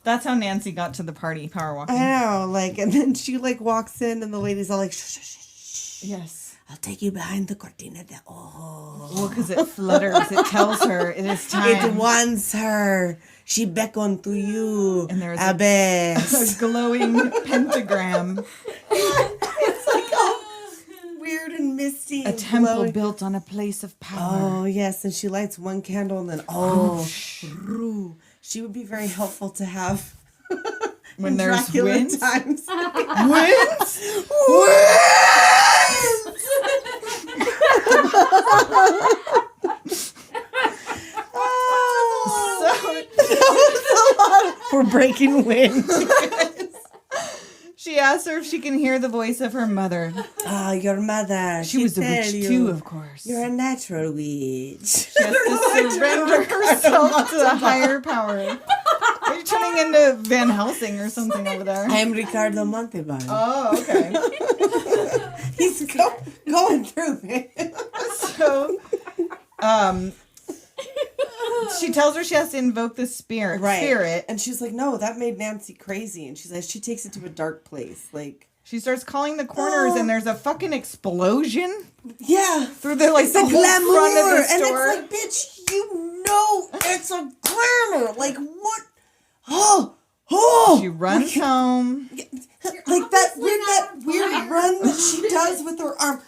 That's how Nancy got to the party, power walking. I know. Like, and then she like walks in, and the lady's all like, shh, shh, shh, shh. Yes. I'll take you behind the cortina de ojo. Well, because it flutters. It tells her it is time. It wants her. She beckoned to you. And there's Abyss. a glowing pentagram. It's like all weird and misty. A and temple glowing. built on a place of power. Oh, yes. And she lights one candle and then, roo. She would be very helpful to have When in there's Dracula winds? times. Winds? We're breaking wind. She asks her if she can hear the voice of her mother. Oh, your mother. She was a witch too, of course. You're a natural witch. She has to surrender herself to the higher power. Are you turning into Van Helsing or something over there? I'm Ricardo Montalban. Oh, okay. He's going through it. So, she tells her she has to invoke the spirit. And she's like, no, that made Nancy crazy. And she's like, she takes it to a dark place. Like, she starts calling the corners, and there's a fucking explosion. Yeah. Through the, like, it's the a whole glamour. front of the And store. it's like, bitch, you know it's a glamour. Like, what? Oh. She runs home. Like that weird run that she does with her arm.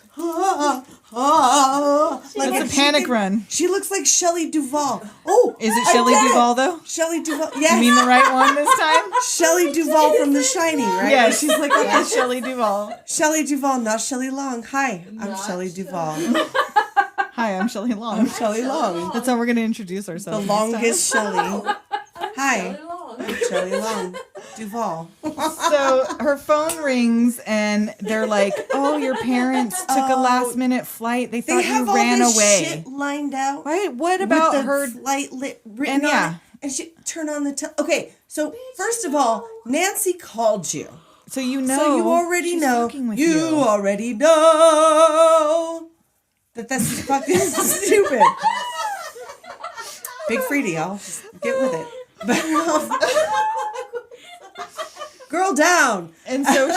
Like It's a if she panic could- run. She looks like Shelley Duvall. Oh, Is it I Shelley did it. Duvall, though? Shelley Duvall. Yes. You mean the right one this time? Shelley Duvall from The Shining, right? Yeah, She's like, yeah, Shelley Duvall. Shelley Duvall, not Shelley Long. Hi, I'm Shelley Duvall. Hi, I'm Shelley Long. I'm Shelley Long. That's how we're going to introduce The ourselves. longest Shelley. Hi, I'm Shelley Long. Duvall. So her phone rings, and they're like, "Oh, your parents took a last-minute flight. They thought have you ran all this away." shit lined out. Right? What With about the her? flight written And on yeah. it, and she turn on the okay. So first of all, Nancy called you, So you know. so you already she's know. fucking with You already know that this is fucking stupid. Big Freedy, y'all. Just get with it. Girl down. And so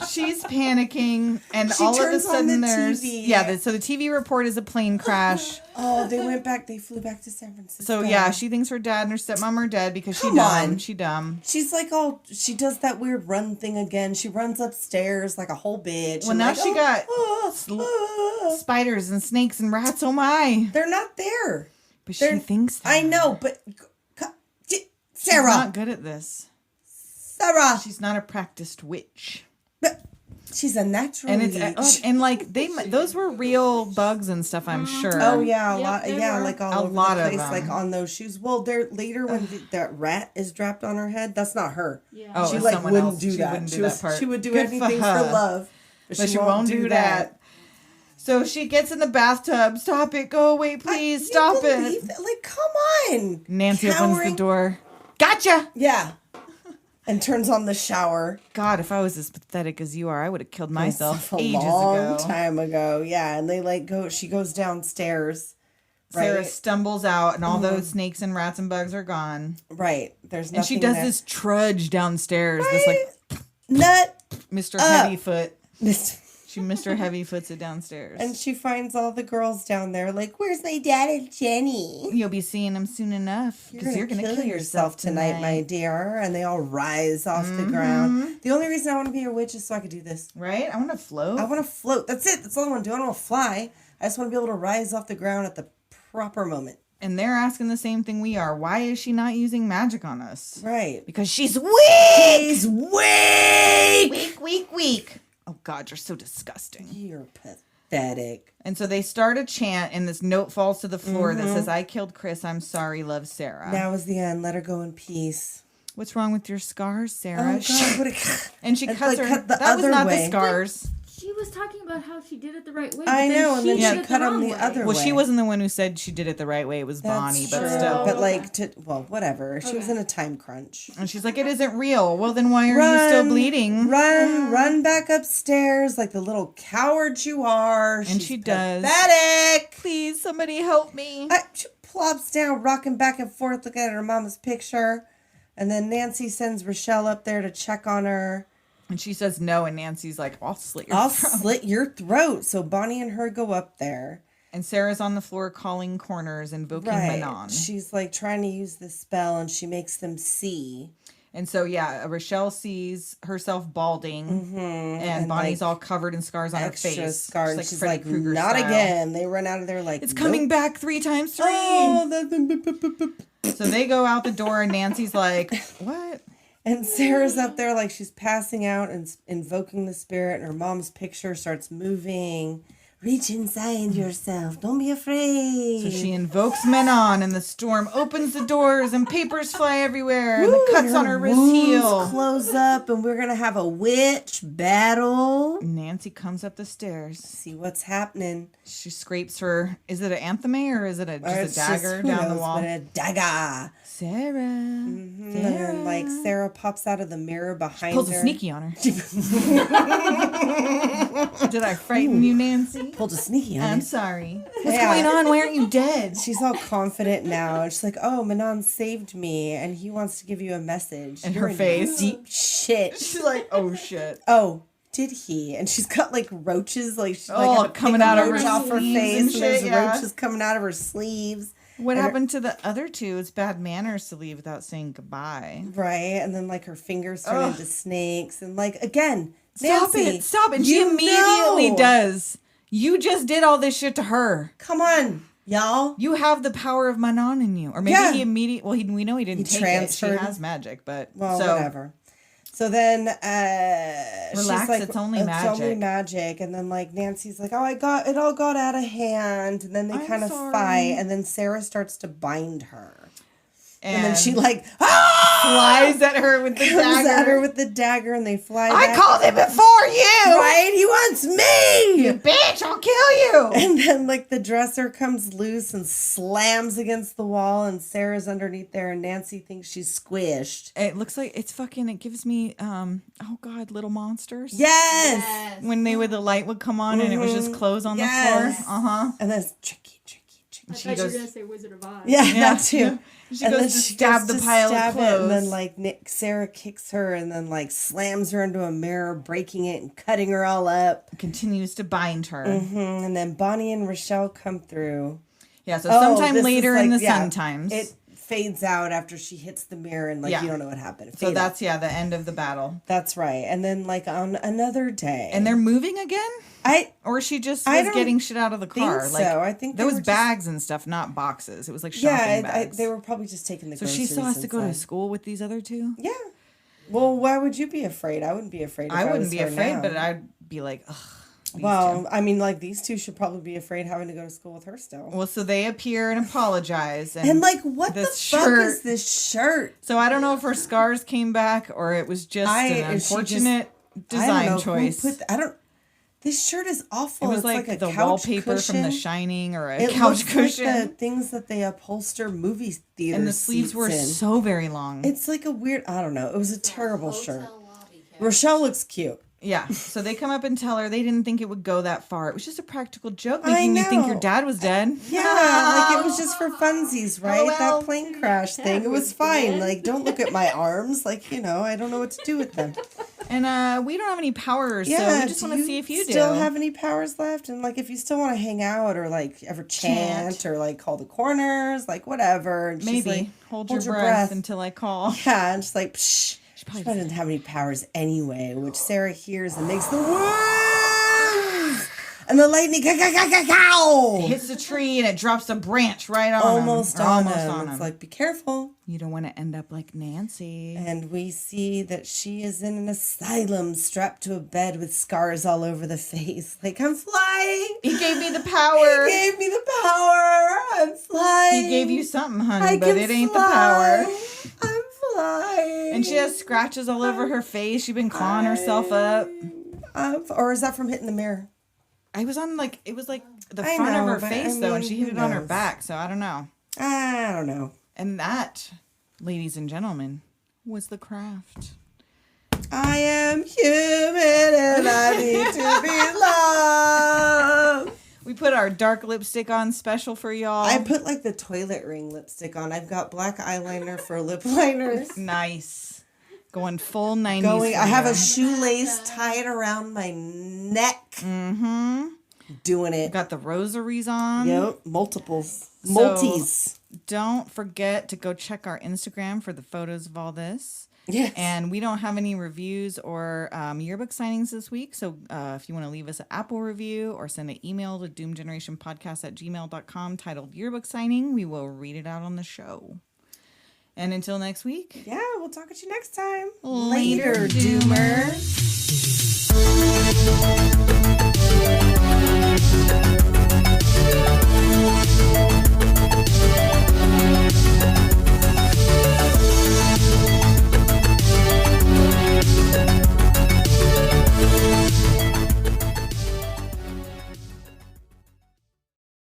she's panicking, and She all of a turns on sudden the there's TV. So the TV report is a plane crash. Oh, they went back. They flew back to San Francisco. So yeah, she thinks her dad and her stepmom are dead because Come on. She dumb. She's like, oh, she does that weird run thing again. She runs upstairs like a whole bitch. Well, and now like, she got spiders and snakes and rats. Oh my! They're not there. But she thinks that. I know, but She's Sarah, not good at this. Sarah, She's not a practiced witch. but she's a natural. And it's witch. and like those were real bugs and stuff. I'm sure. Oh yeah, a Yep, lot. they Yeah, were. like all A over lot the of place, them. like on those shoes. Well, they're later when that rat is dropped on her head. That's not her. Yeah. Oh, She it's like someone wouldn't else. do She that. wouldn't do She that was. part. She would do Good anything for her. love, But she won't do that. So she gets in the bathtub. Stop it! Go away, please! Stop it! Like, come on. Nancy opens Cowering. the door. Gotcha! Yeah. And turns on the shower. God, if I was as pathetic as you are, I would have killed myself a ages long ago. time ago. Yeah, and they like go. She goes downstairs. Sarah Right. stumbles out, and all those snakes and rats and bugs are gone. Right. There's nothing. And she does there. this trudge downstairs. This like nut. Mr. Heavyfoot. This. She Mr. Heavyfoots it downstairs. And she finds all the girls down there. Like, where's my dad and Jenny? You'll be seeing them soon enough because you're gonna kill yourself tonight, my dear. And they all rise off the ground. The only reason I want to be a witch is so I could do this. Right? I want to float. I want to float. That's it. That's all I want to do. I don't want to fly. I just want to be able to rise off the ground at the proper moment. And they're asking the same thing we are. Why is she not using magic on us? Right. Because she's weak! She's weak! Weak. Oh, God, you're so disgusting. You're pathetic. And so they start a chant, and this note falls to the floor that says, I killed Chris. I'm sorry. Love, Sarah. Now is the end. Let her go in peace. What's wrong with your scars, Sarah? Oh, God. What and she It's cuts like her. cut the That was other not way. the scars. She was talking about how she did it the right way. I know, and then did she it cut him wrong the way. other Well, way. she wasn't the one who said she did it the right way. It was Bonnie, but true. still. But like, whatever. She was in a time crunch. And she's like, it isn't real. Well, then why are you still bleeding? Run back upstairs like the little coward you are. And She's she does. pathetic. Please, somebody help me. She plops down, rocking back and forth, looking at her mama's picture. And then Nancy sends Rochelle up there to check on her. And she says no, and Nancy's like, I'll slit your I'll throat. slit your throat. So Bonnie and her go up there. And Sarah's on the floor calling corners, invoking Manon. She's like trying to use the spell, and she makes them see. And so, yeah, Rochelle sees herself balding, and Bonnie's like, all covered in scars on her extra face. scars. Just She's Freddy like, Krueger not style. again. They run out of there like, It's coming back 3 times 3. Oh, So they go out the door, and Nancy's like, what? And Sarah's up there like she's passing out and invoking the spirit, and her mom's picture starts moving. Reach inside yourself. Don't be afraid. So she invokes Manon, and the storm opens the doors, and papers fly everywhere, and the cuts on her wrist wounds heal. close up, and we're gonna have a witch battle. Nancy comes up the stairs. See what's happening. She scrapes her. Is it an antheme or is it It's just a dagger who down the knows, wall? but a dagger. Sarah. And then, like, Sarah pops out of the mirror behind Pulls her. a sneaky on her. Did I frighten you, Nancy? Pulled a sneaky on I'm her. sorry. What's Yeah. going on? Why aren't you dead? She's all confident now. And she's like, oh, Manon saved me, and he wants to give you a message. In You're her in face. Deep shit. She's like, oh shit. Oh, did he? And she's got like roaches, like she's Oh, like had to coming pick a out of her roach off her sleeves face, and and there's shit, yeah. roaches coming out of her sleeves. What And her- happened to the other two? It's bad manners to leave without saying goodbye. Right, and then like her fingers turn Ugh. into snakes, and like again, Stop Nancy, it. Stop it. She you immediately know. does. You just did all this shit to her. Come on, y'all. You have the power of Manon in you. Or maybe Yeah. he immediately, well, we know he didn't He take it. She transferred. has magic, but Well, so whatever. So then Relax, she's like, it's only It's only magic." magic. And then like Nancy's like, oh, it all got out of hand. And then they I'm kind of sorry. fight. And then Sarah starts to bind her. and, And then she like flies at her with the comes dagger. at her with the dagger, and they fly I back. called it before you. Right? He wants me! Bitch, I'll kill you. And then like the dresser comes loose and slams against the wall, and Sarah's underneath there, and Nancy thinks she's squished. It looks like it's fucking. It gives me, oh god, Little Monsters. Yes! When the light would come on and it was just clothes on Yes. the floor. Uh huh. And then it's tricky. I She thought you were goes- gonna say Wizard of Oz. Yeah, Yeah. that too. She And goes then to she stab goes the to pile stab of it, clothes. and then like Sarah kicks her, and then like slams her into a mirror, breaking it and cutting her all up. Continues to bind her. And then Bonnie and Rochelle come through. Yeah. So Oh, sometime this is later in like- the yeah, Sun Times. It fades out after she hits the mirror, and like Yeah. you don't know what happened. It so fade out. that's the end of the battle. That's right. And then like on another day, And they're moving again, or she just I was don't getting shit out of the car. think Like so. I think there they was were just- bags and stuff, not boxes. It was like shopping yeah, bags. they were probably just taking the. So she still has to go to inside. school with these other two. Yeah. Well, why would you be afraid? I wouldn't be afraid. If I wouldn't was be her afraid, now. but I'd be like, ugh. these Well, two. I mean, like these two should probably be afraid having to go to school with her still. Well, so they appear and apologize, And like, what the this fuck shirt- is this shirt? So I don't know if her scars came back or it was just an is she unfortunate I don't design know choice. Who put I don't. This shirt is awful. It was It's like, a the couch wallpaper from The cushion. Shining or a It couch looks cushion. like the things that they upholster movie theater And the sleeves were seats in. so very long. It's like a weird. I don't know. It was a terrible shirt. Rochelle looks cute. Yeah. So they come up and tell her they didn't think it would go that far. It was just a practical joke I making you think your know. dad was dead. Yeah, like it was just for funsies, right? well, That plane crash thing. It was fine. Like, don't look at my arms. Like, I don't know what to do with them. And we don't have any powers, so we just do want to see if you still do. have any powers left, and like if you still want to hang out or like ever chant or like call the corners, like whatever. And she's Maybe. like, Hold your breath until I call. Yeah, and just like psh. She probably doesn't have any powers anyway, which Sarah hears and makes the wounds. And the lightning hits the tree and it drops a branch right on almost him. on Almost him. on It's him. like, be careful. You don't want to end up like Nancy. And we see that she is in an asylum strapped to a bed with scars all over the face. Like, I'm flying. He gave me the power. He gave me the power. I'm flying. He gave you something, honey, I but can it ain't fly. the power. I'm flying. And she has scratches all over her face. She's been clawing herself up. Or is that from hitting the mirror? I was on like, it was like the I front know, of her but face I though, and mean, she hit who it on her knows? back, so I don't know. I don't know. And that, ladies and gentlemen, was The Craft. I am human and I need to be loved. We put our dark lipstick on special for y'all. I put like the toilet ring lipstick on. I've got black eyeliner for lip liners. Nice. Going full 90s. I have a shoelace tied around my neck. Mm-hmm. Doing it. Got the rosaries on. Yep. Multiples. So, Multis. Don't forget to go check our Instagram for the photos of all this. Yes. And we don't have any reviews or yearbook signings this week. So if you want to leave us an Apple review or send an email to doomgenerationpodcast@gmail.com titled yearbook signing, we will read it out on the show. And until next week. Yeah, we'll talk at you next time. Later, Doomer.